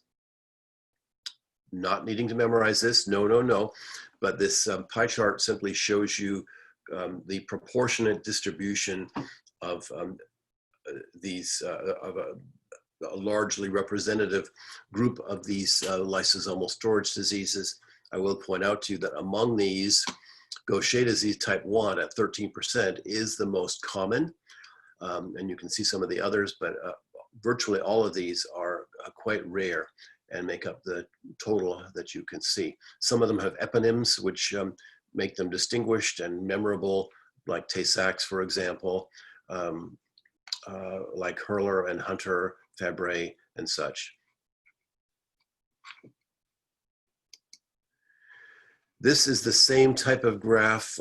Not needing to memorize this, no, but this pie chart simply shows you the proportionate distribution of these, of a largely representative group of these lysosomal storage diseases. I will point out to you that among these, Gaucher disease type 1 at 13% is the most common. And you can see some of the others, but virtually all of these are quite rare and make up the total that you can see. Some of them have eponyms, which make them distinguished and memorable, like Tay-Sachs, for example, like Hurler and Hunter, Fabry, and such. This is the same type of graph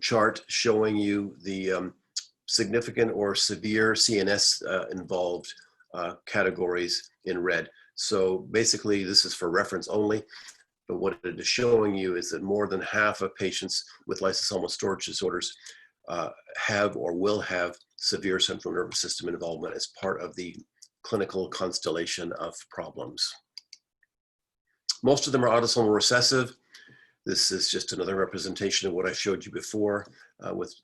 chart showing you the significant or severe CNS involved categories in red. So basically this is for reference only, but what it is showing you is that more than half of patients with lysosomal storage disorders have or will have severe central nervous system involvement as part of the clinical constellation of problems. Most of them are autosomal recessive. This is just another representation of what I showed you before with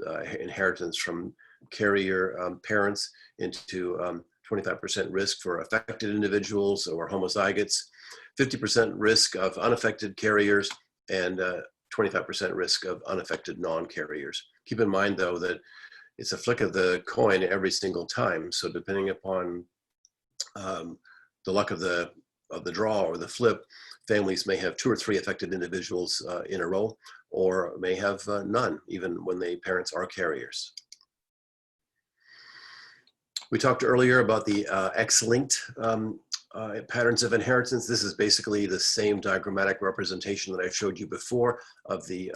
inheritance from carrier parents into 25% risk for affected individuals or homozygotes, 50% risk of unaffected carriers, and 25% risk of unaffected non-carriers. Keep in mind, though, that it's a flick of the coin every single time. So depending upon the luck of the draw or the flip, families may have 2 or 3 affected individuals in a row, or may have none, even when the parents are carriers. We talked earlier about the X-linked patterns of inheritance. This is basically the same diagrammatic representation that I showed you before of the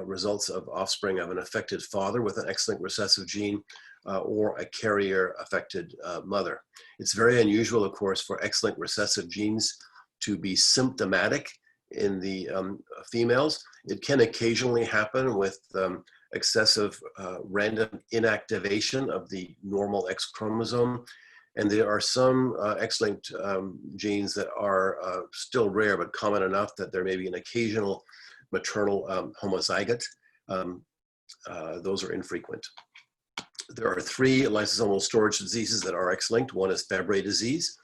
results of offspring of an affected father with an X-linked recessive gene or a carrier affected mother. It's very unusual, of course, for X-linked recessive genes to be symptomatic in the females. It can occasionally happen with excessive random inactivation of the normal X chromosome. And there are some X-linked genes that are still rare, but common enough that there may be an occasional maternal homozygote. Those are infrequent. There are 3 lysosomal storage diseases that are X-linked. One is Fabry disease.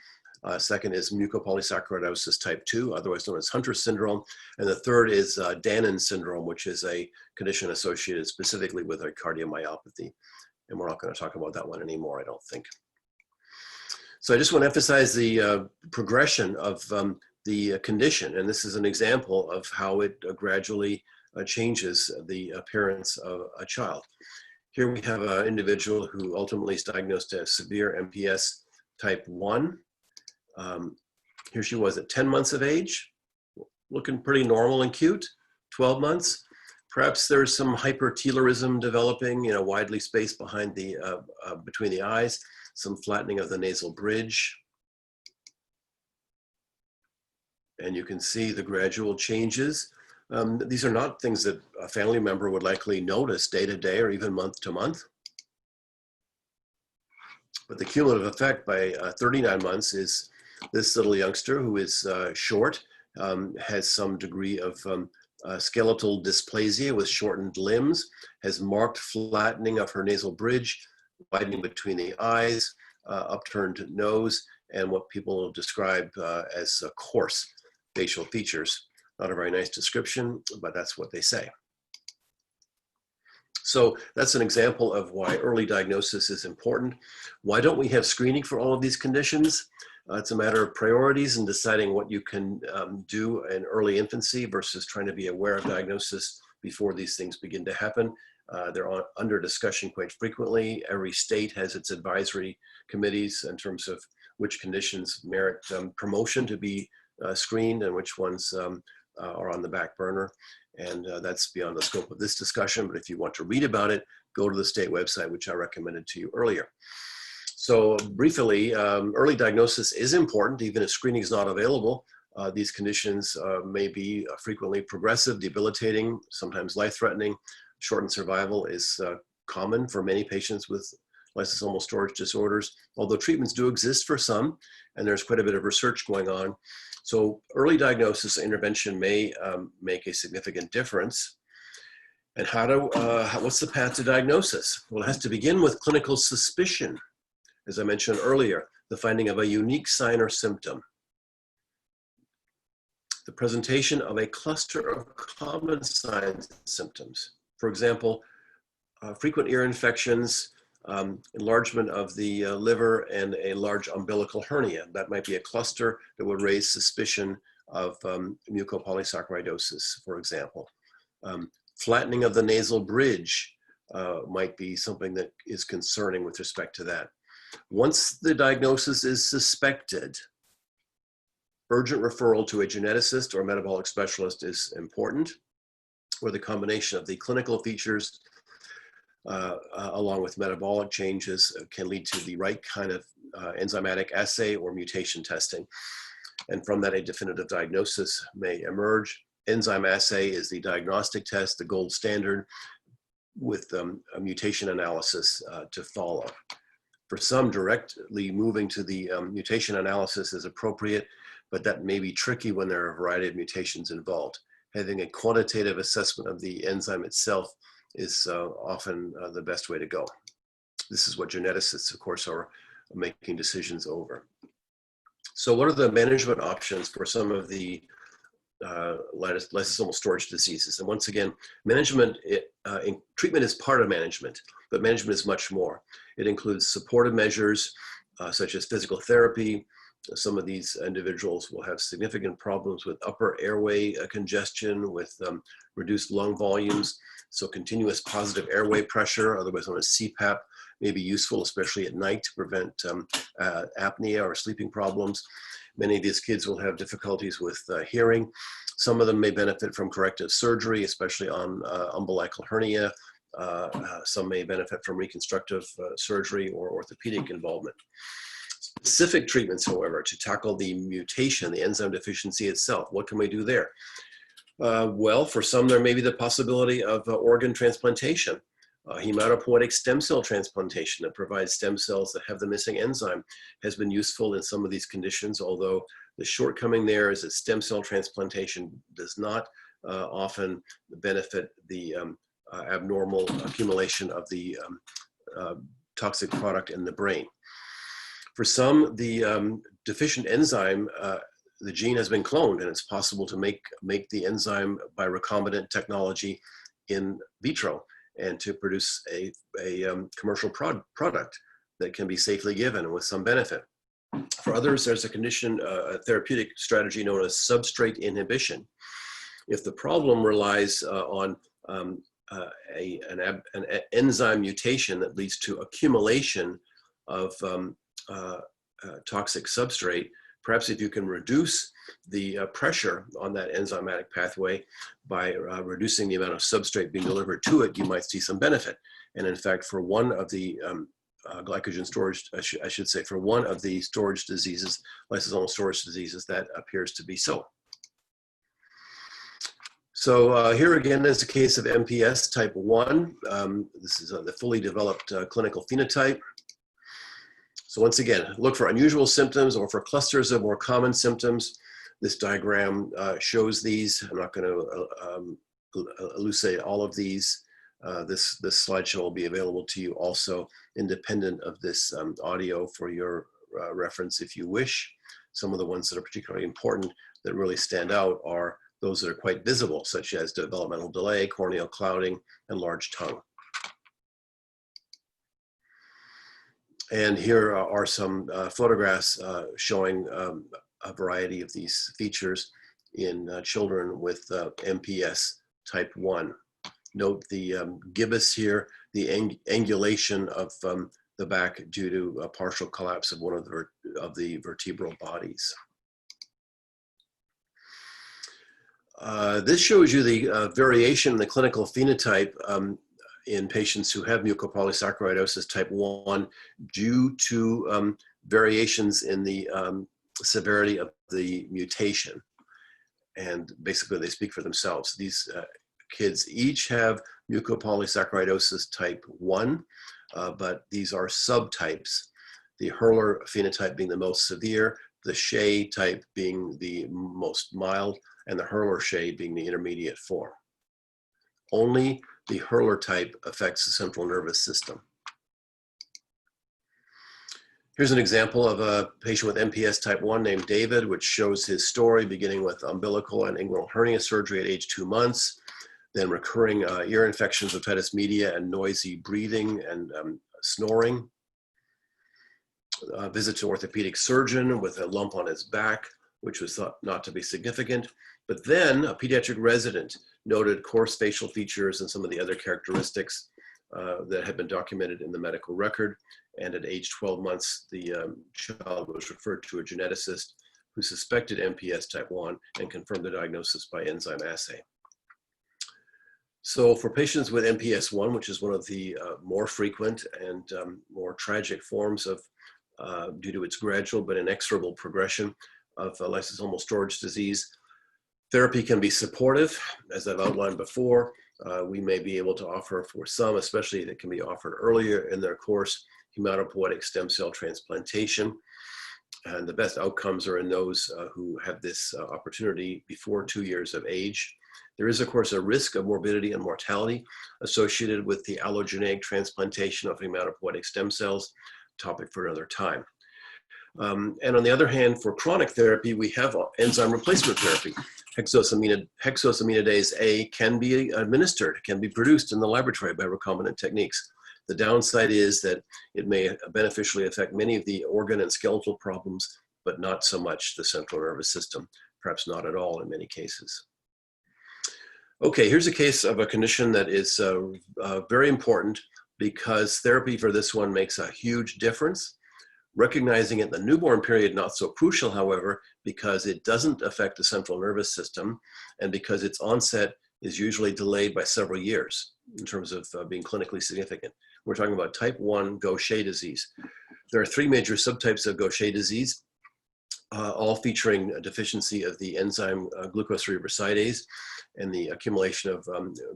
Second is mucopolysaccharidosis type 2, otherwise known as Hunter syndrome. And the third is Danon syndrome, which is a condition associated specifically with a cardiomyopathy. And we're not going to talk about that one anymore, I don't think. So I just want to emphasize the progression of the condition. And this is an example of how it gradually changes the appearance of a child. Here we have an individual who ultimately is diagnosed as severe MPS type 1. Here she was at 10 months of age, looking pretty normal and cute. 12 months, perhaps there's some hypertelorism developing, widely spaced behind the between the eyes, some flattening of the nasal bridge, and you can see the gradual changes. These are not things that a family member would likely notice day to day or even month to month. But the cumulative effect by 39 months is this little youngster who is short, has some degree of skeletal dysplasia with shortened limbs, has marked flattening of her nasal bridge, widening between the eyes, upturned nose, and what people describe as coarse facial features. Not a very nice description, but that's what they say. So that's an example of why early diagnosis is important. Why don't we have screening for all of these conditions? It's a matter of priorities and deciding what you can do in early infancy versus trying to be aware of diagnosis before these things begin to happen. They're under discussion quite frequently. Every state has its advisory committees in terms of which conditions merit promotion to be screened and which ones are on the back burner. And that's beyond the scope of this discussion. But if you want to read about it, go to the state website, which I recommended to you earlier. So briefly, early diagnosis is important, even if screening is not available. These conditions may be frequently progressive, debilitating, sometimes life-threatening. Shortened survival is common for many patients with lysosomal storage disorders, although treatments do exist for some, and there's quite a bit of research going on. So early diagnosis intervention may make a significant difference. And what's the path to diagnosis? Well, it has to begin with clinical suspicion. As I mentioned earlier, the finding of a unique sign or symptom. The presentation of a cluster of common signs and symptoms. For example, frequent ear infections, enlargement of the liver, and a large umbilical hernia. That might be a cluster that would raise suspicion of mucopolysaccharidosis, for example. Flattening of the nasal bridge might be something that is concerning with respect to that. Once the diagnosis is suspected, urgent referral to a geneticist or metabolic specialist is important, where the combination of the clinical features along with metabolic changes can lead to the right kind of enzymatic assay or mutation testing. And from that, a definitive diagnosis may emerge. Enzyme assay is the diagnostic test, the gold standard, with a mutation analysis to follow. For some, directly moving to the mutation analysis is appropriate, but that may be tricky when there are a variety of mutations involved. Having a quantitative assessment of the enzyme itself is often the best way to go. This is what geneticists, of course, are making decisions over. So what are the management options for some of the lysosomal storage diseases? And once again, treatment is part of management, but management is much more. It includes supportive measures such as physical therapy. Some of these individuals will have significant problems with upper airway congestion, with reduced lung volumes. So continuous positive airway pressure, otherwise known as CPAP, may be useful, especially at night, to prevent apnea or sleeping problems. Many of these kids will have difficulties with hearing. Some of them may benefit from corrective surgery, especially on umbilical hernia. Some may benefit from reconstructive surgery or orthopedic involvement. Specific treatments, however, to tackle the mutation, the enzyme deficiency itself, what can we do there? Well, for some, there may be the possibility of organ transplantation. Hematopoietic stem cell transplantation that provides stem cells that have the missing enzyme has been useful in some of these conditions, although the shortcoming there is that stem cell transplantation does not often benefit the abnormal accumulation of the toxic product in the brain. For some, the deficient enzyme, the gene has been cloned, and it's possible to make the enzyme by recombinant technology in vitro and to produce a commercial product that can be safely given with some benefit. For others, there's a condition, a therapeutic strategy known as substrate inhibition. If the problem relies on an enzyme mutation that leads to accumulation of toxic substrate, perhaps if you can reduce the pressure on that enzymatic pathway by reducing the amount of substrate being delivered to it, you might see some benefit. And in fact, for one of the glycogen storage, I should say, for one of the storage diseases, lysosomal storage diseases, that appears to be so. So here again is a case of MPS type 1. This is the fully developed clinical phenotype. So once again, look for unusual symptoms or for clusters of more common symptoms. This diagram shows these. I'm not going to elucidate all of these. This slideshow will be available to you also independent of this audio for your reference if you wish. Some of the ones that are particularly important that really stand out are those that are quite visible, such as developmental delay, corneal clouding, and large tongue. And here are some photographs showing a variety of these features in children with MPS type 1. Note the gibbous here, the angulation of the back due to a partial collapse of one of the vertebral bodies. This shows you the variation in the clinical phenotype in patients who have mucopolysaccharidosis type 1 due to variations in the severity of the mutation. And basically they speak for themselves. These kids each have mucopolysaccharidosis type 1, but these are subtypes. The Hurler phenotype being the most severe, the Shea type being the most mild, and the Hurler-Shea being the intermediate form. Only the Hurler type affects the central nervous system. Here's an example of a patient with MPS type 1 named David, which shows his story beginning with umbilical and inguinal hernia surgery at age 2 months, then recurring ear infections, otitis media, and noisy breathing and snoring. Visit to orthopedic surgeon with a lump on his back, which was thought not to be significant. But then a pediatric resident noted coarse facial features and some of the other characteristics that had been documented in the medical record. And at age 12 months, the child was referred to a geneticist who suspected MPS type 1 and confirmed the diagnosis by enzyme assay. So for patients with MPS 1, which is one of the more frequent and more tragic forms of, due to its gradual but inexorable progression of lysosomal storage disease, therapy can be supportive. As I've outlined before, we may be able to offer for some, especially that can be offered earlier in their course, hematopoietic stem cell transplantation. And the best outcomes are in those who have this opportunity before 2 years of age. There is, of course, a risk of morbidity and mortality associated with the allogeneic transplantation of hematopoietic stem cells, topic for another time. And on the other hand, for chronic therapy, we have enzyme replacement therapy. Hexosaminidase A can be administered, can be produced in the laboratory by recombinant techniques. The downside is that it may beneficially affect many of the organ and skeletal problems, but not so much the central nervous system, perhaps not at all in many cases. Okay, here's a case of a condition that is very important because therapy for this one makes a huge difference. Recognizing it in the newborn period, not so crucial, however, because it doesn't affect the central nervous system and because its onset is usually delayed by several years in terms of being clinically significant. We're talking about type 1 Gaucher disease. There are 3 major subtypes of Gaucher disease, all featuring a deficiency of the enzyme glucose-3 residase and the accumulation of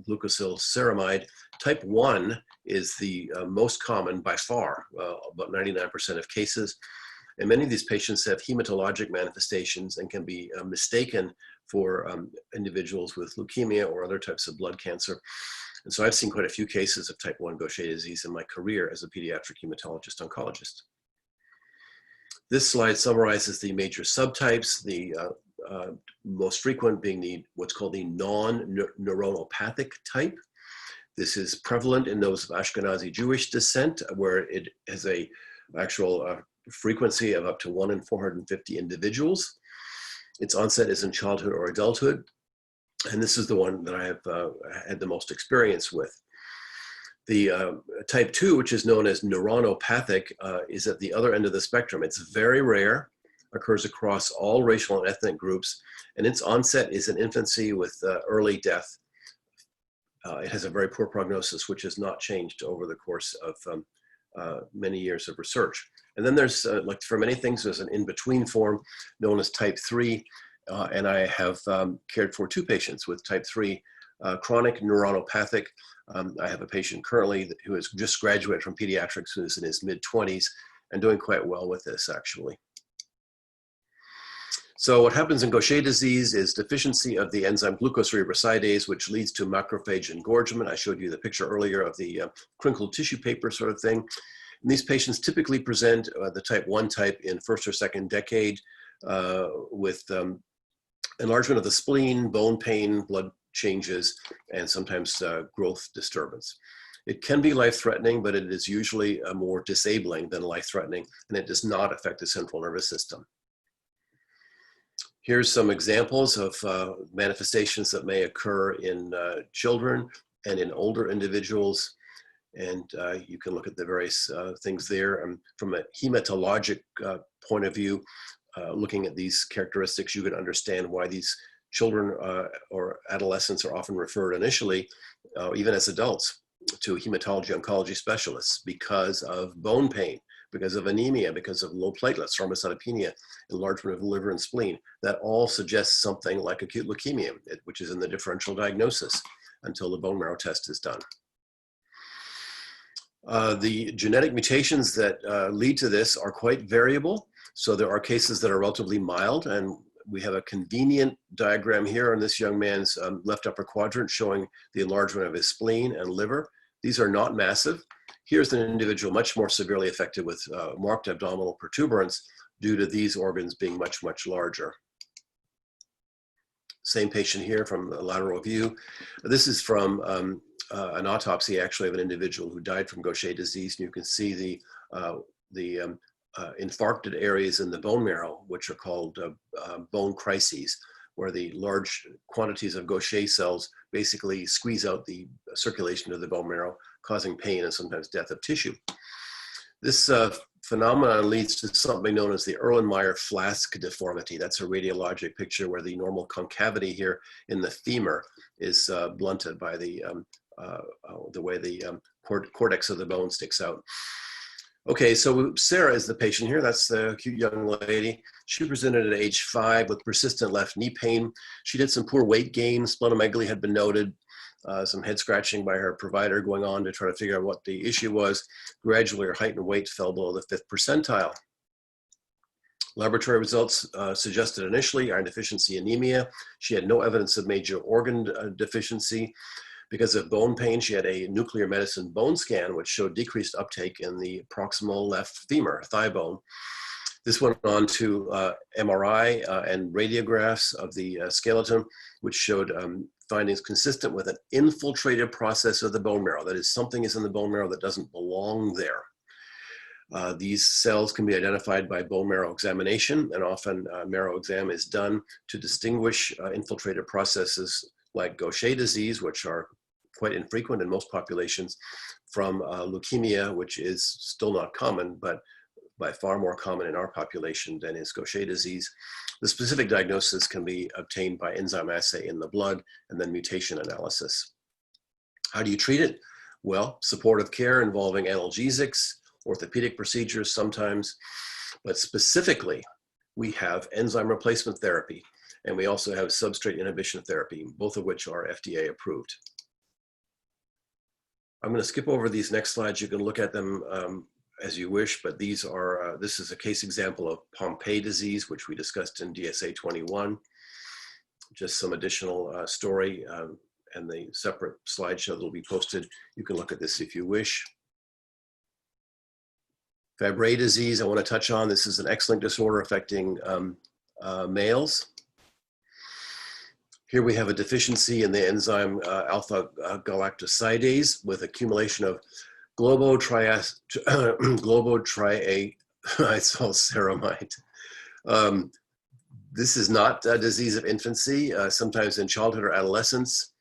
glucosylceramide. Type 1 is the most common by far, about 99% of cases. And many of these patients have hematologic manifestations and can be mistaken for individuals with leukemia or other types of blood cancer. And so I've seen quite a few cases of type 1 Gaucher disease in my career as a pediatric hematologist oncologist. This slide summarizes the major subtypes, the most frequent being what's called the non-neuronopathic type. This is prevalent in those of Ashkenazi Jewish descent, where it has a actual frequency of up to 1 in 450 individuals. Its onset is in childhood or adulthood, and this is the one that I have had the most experience with. The type 2, which is known as neuronopathic, is at the other end of the spectrum. It's very rare, occurs across all racial and ethnic groups, and its onset is in infancy with early death. It has a very poor prognosis, which has not changed over the course of many years of research. And then there's, like for many things, there's an in-between form known as type 3, and I have cared for 2 patients with type 3 chronic neuronopathic. I have a patient currently who has just graduated from pediatrics, who is in his mid-20s and doing quite well with this, actually. So what happens in Gaucher disease is deficiency of the enzyme glucose-3 residase, which leads to macrophage engorgement. I showed you the picture earlier of the crinkled tissue paper sort of thing. And these patients typically present the type 1 type in first or second decade with enlargement of the spleen, bone pain, blood changes, and sometimes growth disturbance. It can be life-threatening, but it is usually more disabling than life-threatening, and it does not affect the central nervous system. Here's some examples of manifestations that may occur in children and in older individuals. And you can look at the various things there. From a hematologic point of view, looking at these characteristics, you can understand why these children or adolescents are often referred initially, even as adults, to hematology oncology specialists because of bone pain, because of anemia, because of low platelets, thrombocytopenia, enlargement of the liver and spleen. That all suggests something like acute leukemia, which is in the differential diagnosis until the bone marrow test is done. The genetic mutations that lead to this are quite variable. So there are cases that are relatively mild, and we have a convenient diagram here on this young man's left upper quadrant showing the enlargement of his spleen and liver. These are not massive. Here's an individual much more severely affected with marked abdominal protuberance due to these organs being much, much larger. Same patient here from the lateral view. This is from an autopsy actually of an individual who died from Gaucher disease. And you can see the infarcted areas in the bone marrow, which are called bone crises, where the large quantities of Gaucher cells basically squeeze out the circulation of the bone marrow, causing pain and sometimes death of tissue. This phenomenon leads to something known as the Erlenmeyer flask deformity. That's a radiologic picture where the normal concavity here in the femur is blunted by the way the cortex of the bone sticks out. Okay, so Sarah is the patient here. That's the cute young lady. She presented at age 5 with persistent left knee pain. She did some poor weight gain. Splenomegaly had been noted. Some head scratching by her provider going on to try to figure out what the issue was. Gradually, her height and weight fell below the 5th percentile. Laboratory results suggested initially iron deficiency anemia. She had no evidence of major organ deficiency. Because of bone pain, she had a nuclear medicine bone scan, which showed decreased uptake in the proximal left femur, thigh bone. This went on to MRI and radiographs of the skeleton, which showed findings consistent with an infiltrated process of the bone marrow. That is, something is in the bone marrow that doesn't belong there. These cells can be identified by bone marrow examination, and often marrow exam is done to distinguish infiltrated processes like Gaucher disease, which are quite infrequent in most populations, from leukemia, which is still not common, but by far more common in our population than is Gaucher disease. The specific diagnosis can be obtained by enzyme assay in the blood and then mutation analysis. How do you treat it? Well, supportive care involving analgesics, orthopedic procedures sometimes, but specifically, we have enzyme replacement therapy, and we also have substrate inhibition therapy, both of which are FDA approved. I'm going to skip over these next slides. You can look at them as you wish, but these are, this is a case example of Pompe disease, which we discussed in DSA21. Just some additional story and the separate slideshow that will be posted. You can look at this if you wish. Fabry disease, I want to touch on. This is an X-linked disorder affecting males. Here we have a deficiency in the enzyme alpha-galactosidase with accumulation of globotriaceramide. This is not a disease of infancy, sometimes in childhood or adolescence.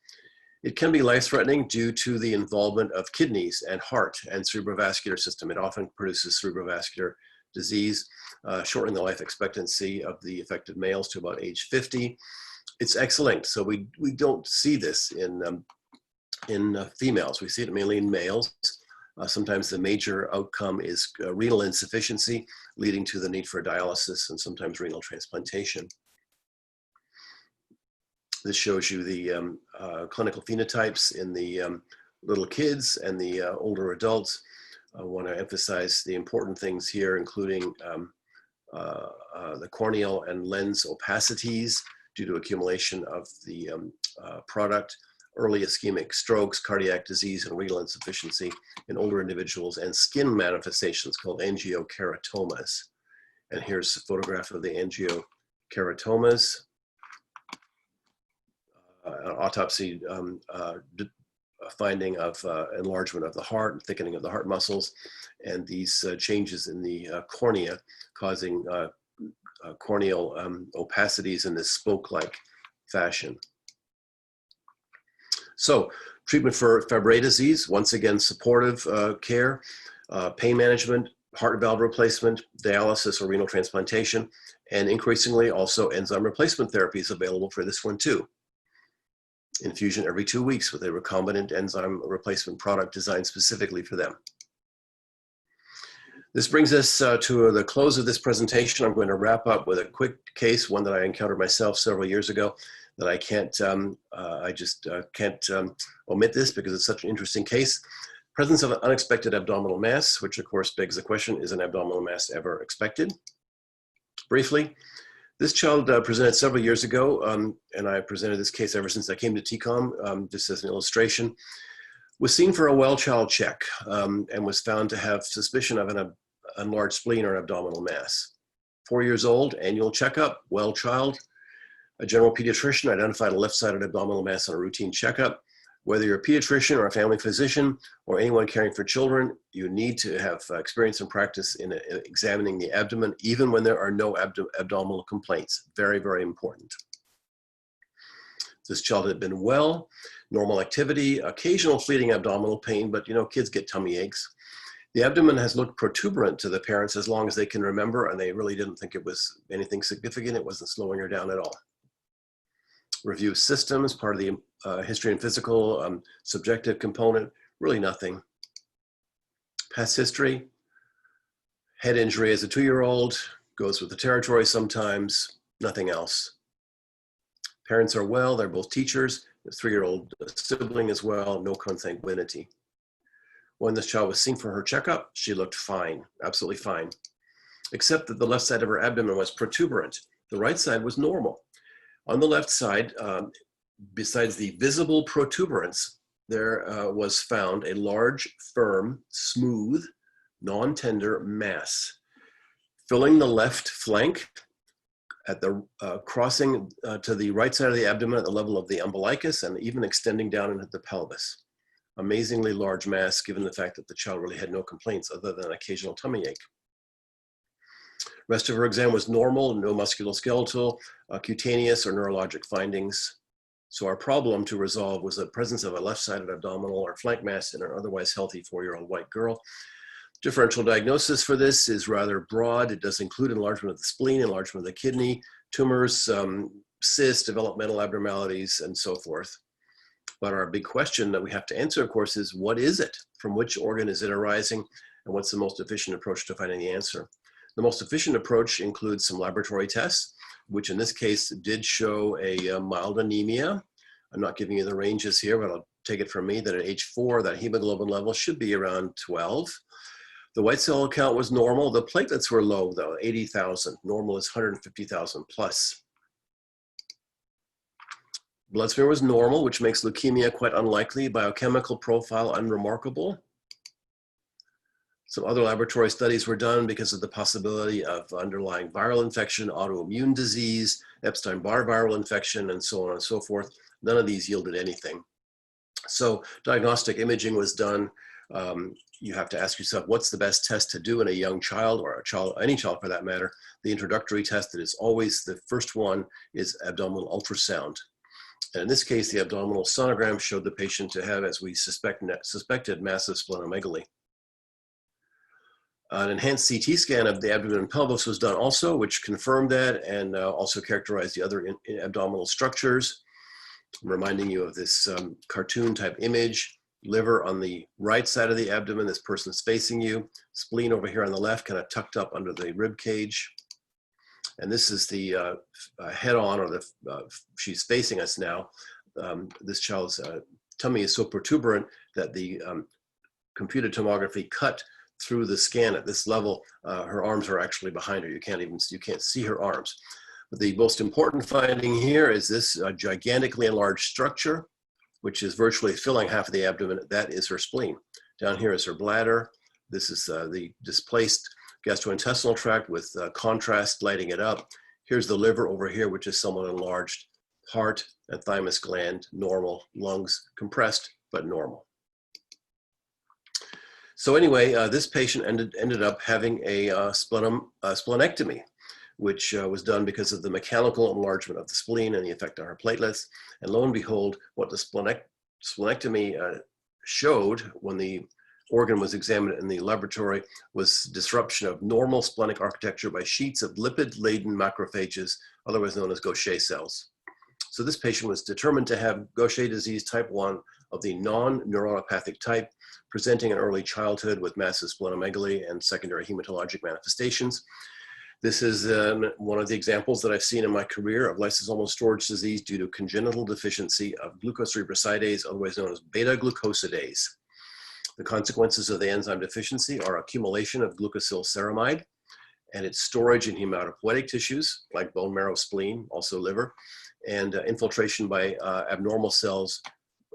It can be life-threatening due to the involvement of kidneys and heart and cerebrovascular system. It often produces cerebrovascular disease, shortening the life expectancy of the affected males to about age 50. It's X-linked, so we don't see this in females. We see it mainly in males. Sometimes the major outcome is renal insufficiency, leading to the need for dialysis and sometimes renal transplantation. This shows you the clinical phenotypes in the little kids and the older adults. I want to emphasize the important things here, including the corneal and lens opacities due to accumulation of the product, early ischemic strokes, cardiac disease, and renal insufficiency in older individuals, and skin manifestations called angiokeratomas. And here's a photograph of the angiokeratomas. An autopsy finding of enlargement of the heart and thickening of the heart muscles, and these changes in the cornea causing corneal opacities in this spoke-like fashion. So, treatment for Fabry disease, once again, supportive care, pain management, heart valve replacement, dialysis or renal transplantation, and increasingly also enzyme replacement therapy is available for this one too. Infusion every 2 weeks with a recombinant enzyme replacement product designed specifically for them. This brings us to the close of this presentation. I'm going to wrap up with a quick case, one that I encountered myself several years ago, that I can't, can't omit this because it's such an interesting case. Presence of an unexpected abdominal mass, which of course begs the question, is an abdominal mass ever expected? Briefly, this child presented several years ago, and I presented this case ever since I came to TCOM, just as an illustration. Was seen for a well child check and was found to have suspicion of an enlarged spleen or abdominal mass. 4 years old, annual checkup, well child. A general pediatrician identified a left-sided abdominal mass on a routine checkup. Whether you're a pediatrician or a family physician or anyone caring for children, you need to have experience and practice in examining the abdomen, even when there are no abdominal complaints. Very, very important. This child had been well, normal activity, occasional fleeting abdominal pain, but you know, kids get tummy aches. The abdomen has looked protuberant to the parents as long as they can remember, and they really didn't think it was anything significant. It wasn't slowing her down at all. Review systems, part of the history and physical, subjective component, really nothing. Past history, head injury as a 2-year-old, goes with the territory sometimes, nothing else. Parents are well, they're both teachers, a 3-year-old sibling as well, no consanguinity. When this child was seen for her checkup, she looked fine, absolutely fine. except that the left side of her abdomen was protuberant. The right side was normal. On the left side, besides the visible protuberance, there was found a large, firm, smooth, non-tender mass filling the left flank at the crossing to the right side of the abdomen at the level of the umbilicus and even extending down into the pelvis. Amazingly large mass given the fact that the child really had no complaints other than occasional tummy ache. Rest of her exam was normal, no musculoskeletal, cutaneous or neurologic findings. So our problem to resolve was the presence of a left-sided abdominal or flank mass in an otherwise healthy 4-year-old white girl. Differential diagnosis for this is rather broad. It does include enlargement of the spleen, enlargement of the kidney, tumors, cysts, developmental abnormalities, and so forth. But our big question that we have to answer, of course, is what is it? From which organ is it arising? And what's the most efficient approach to finding the answer? The most efficient approach includes some laboratory tests, which in this case did show a mild anemia. I'm not giving you the ranges here, but I'll take it from me that at age 4, that hemoglobin level should be around 12. The white cell count was normal. The platelets were low though, 80,000. Normal is 150,000 plus. Blood smear was normal, which makes leukemia quite unlikely. Biochemical profile unremarkable. Some other laboratory studies were done because of the possibility of underlying viral infection, autoimmune disease, Epstein-Barr viral infection, and so on and so forth. None of these yielded anything. So diagnostic imaging was done. You have to ask yourself, what's the best test to do in a young child, or a child, any child for that matter? The introductory test that is always the first one is abdominal ultrasound. And in this case, the abdominal sonogram showed the patient to have, as we suspected, massive splenomegaly. An enhanced CT scan of the abdomen and pelvis was done also, which confirmed that and also characterized the other abdominal structures. I'm reminding you of this cartoon type image. Liver on the right side of the abdomen, this person's facing you. Spleen over here on the left, kind of tucked up under the rib cage. And this is the head on, or she's facing us now. This child's tummy is so protuberant that the computed tomography cut through the scan at this level. Her arms are actually behind her. You can't see her arms. But the most important finding here is this gigantically enlarged structure, which is virtually filling half of the abdomen. That is her spleen. Down here is her bladder. This is the displaced gastrointestinal tract with contrast lighting it up. Here's the liver over here, which is somewhat enlarged. Heart and thymus gland, normal. Lungs compressed, but normal. So anyway, this patient ended up having a splenectomy, which was done because of the mechanical enlargement of the spleen and the effect on her platelets. And lo and behold, what the splenectomy showed when the organ was examined in the laboratory was disruption of normal splenic architecture by sheets of lipid-laden macrophages, otherwise known as Gaucher cells. So this patient was determined to have Gaucher disease type 1 of the non-neuronopathic type, presenting in early childhood with massive splenomegaly and secondary hematologic manifestations. This is one of the examples that I've seen in my career of lysosomal storage disease due to congenital deficiency of glucocerebrosidase, otherwise known as beta-glucosidase. The consequences of the enzyme deficiency are accumulation of glucosylceramide and its storage in hematopoietic tissues like bone marrow, spleen, also liver, and infiltration by abnormal cells.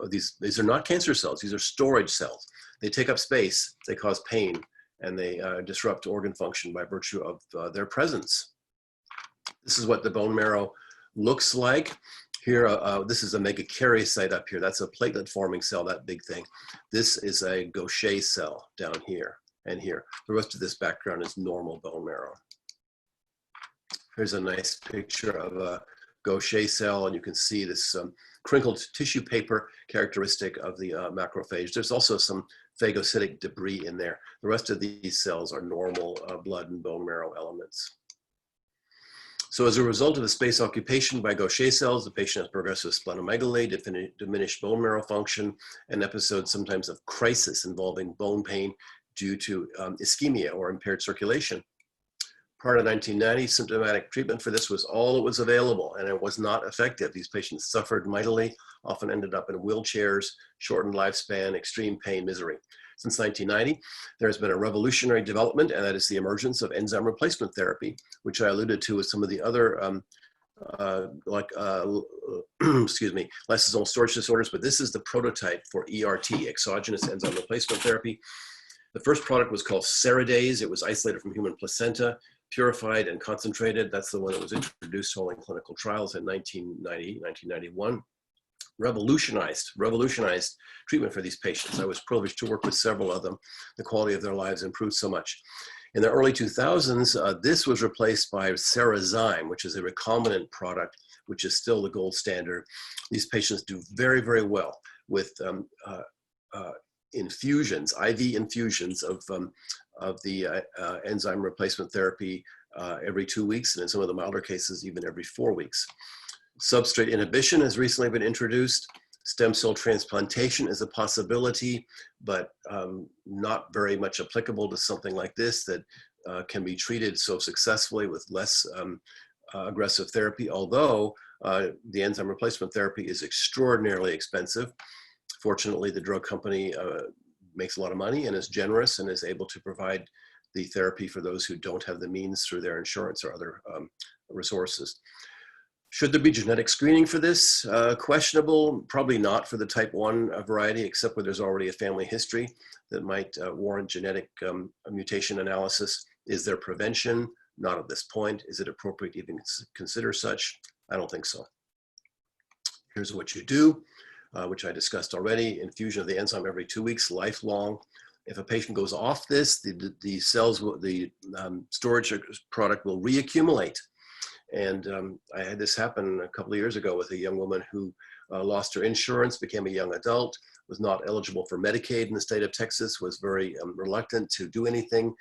These are not cancer cells, these are storage cells. They take up space, they cause pain, and they disrupt organ function by virtue of their presence. This is what the bone marrow looks like. Here, this is a megakaryocyte up here. That's a platelet forming cell, that big thing. This is a Gaucher cell down here and here. The rest of this background is normal bone marrow. Here's a nice picture of a Gaucher cell, and you can see this crinkled tissue paper characteristic of the macrophage. There's also some phagocytic debris in there. The rest of these cells are normal blood and bone marrow elements. So as a result of the space occupation by Gaucher cells, the patient has progressive splenomegaly, diminished bone marrow function, and episodes sometimes of crisis involving bone pain due to ischemia or impaired circulation. Prior to 1990, symptomatic treatment for this was all that was available, and it was not effective. These patients suffered mightily, often ended up in wheelchairs, shortened lifespan, extreme pain, misery. Since 1990, there has been a revolutionary development, and that is the emergence of enzyme replacement therapy, which I alluded to with some of the other excuse me, lysosomal storage disorders, but this is the prototype for ERT, exogenous enzyme replacement therapy. The first product was called Ceridase. It was isolated from human placenta, purified and concentrated. That's the one that was introduced following clinical trials in 1990, 1991. Revolutionized treatment for these patients. I was privileged to work with several of them. The quality of their lives improved so much. In the early 2000s, this was replaced by Cerezyme, which is a recombinant product, which is still the gold standard. These patients do very, very well with infusions, IV infusions of the enzyme replacement therapy every 2 weeks, and in some of the milder cases, even every 4 weeks. Substrate inhibition has recently been introduced. Stem cell transplantation is a possibility, but not very much applicable to something like this that can be treated so successfully with less aggressive therapy, although the enzyme replacement therapy is extraordinarily expensive. Fortunately, the drug company makes a lot of money and is generous and is able to provide the therapy for those who don't have the means through their insurance or other resources. Should there be genetic screening for this? Questionable, probably not for the type 1 variety, except where there's already a family history that might warrant genetic mutation analysis. Is there prevention? Not at this point. Is it appropriate to even consider such? I don't think so. Here's what you do, which I discussed already. Infusion of the enzyme every 2 weeks, lifelong. If a patient goes off this, the cells, the storage product will reaccumulate. And I had this happen a couple of years ago with a young woman who lost her insurance, became a young adult, was not eligible for Medicaid in the state of Texas, was very reluctant to do anything,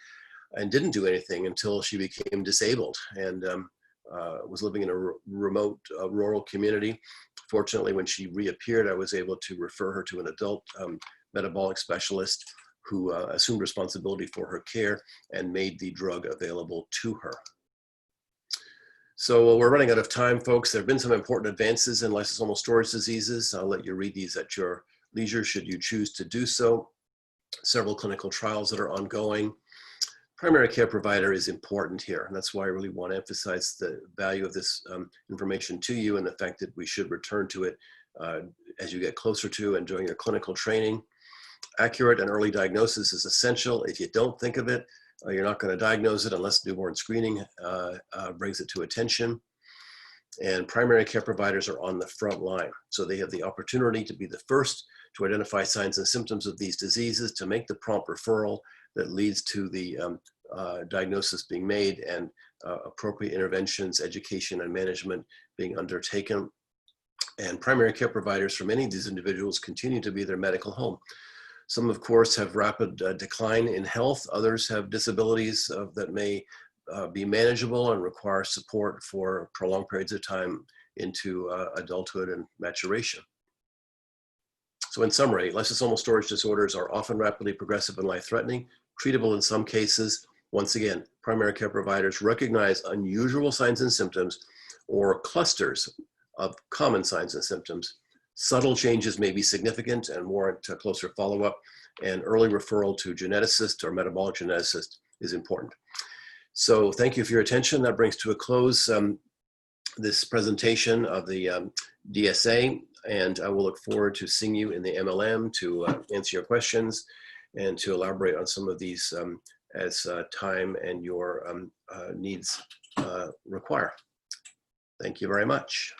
and didn't do anything until she became disabled and was living in a remote rural community. Fortunately, when she reappeared, I was able to refer her to an adult metabolic specialist who assumed responsibility for her care and made the drug available to her. So we're running out of time, folks. There have been some important advances in lysosomal storage diseases. I'll let you read these at your leisure should you choose to do so. Several clinical trials that are ongoing. Primary care provider is important here, and that's why I really want to emphasize the value of this information to you and the fact that we should return to it as you get closer to and during your clinical training. Accurate and early diagnosis is essential. If you don't think of it, you're not going to diagnose it unless newborn screening brings it to attention. And primary care providers are on the front line. So they have the opportunity to be the first to identify signs and symptoms of these diseases, to make the prompt referral that leads to the diagnosis being made and appropriate interventions, education, and management being undertaken. And primary care providers for many of these individuals continue to be their medical home. Some, of course, have rapid decline in health. Others have disabilities that may be manageable and require support for prolonged periods of time into adulthood and maturation. So in summary, lysosomal storage disorders are often rapidly progressive and life-threatening, treatable in some cases. Once again, primary care providers recognize unusual signs and symptoms or clusters of common signs and symptoms. Subtle changes may be significant and warrant a closer follow-up, and early referral to geneticist or metabolic geneticist is important. So thank you for your attention. That brings to a close this presentation of the DSA, and I will look forward to seeing you in the MLM to answer your questions and to elaborate on some of these as time and your needs require. Thank you very much.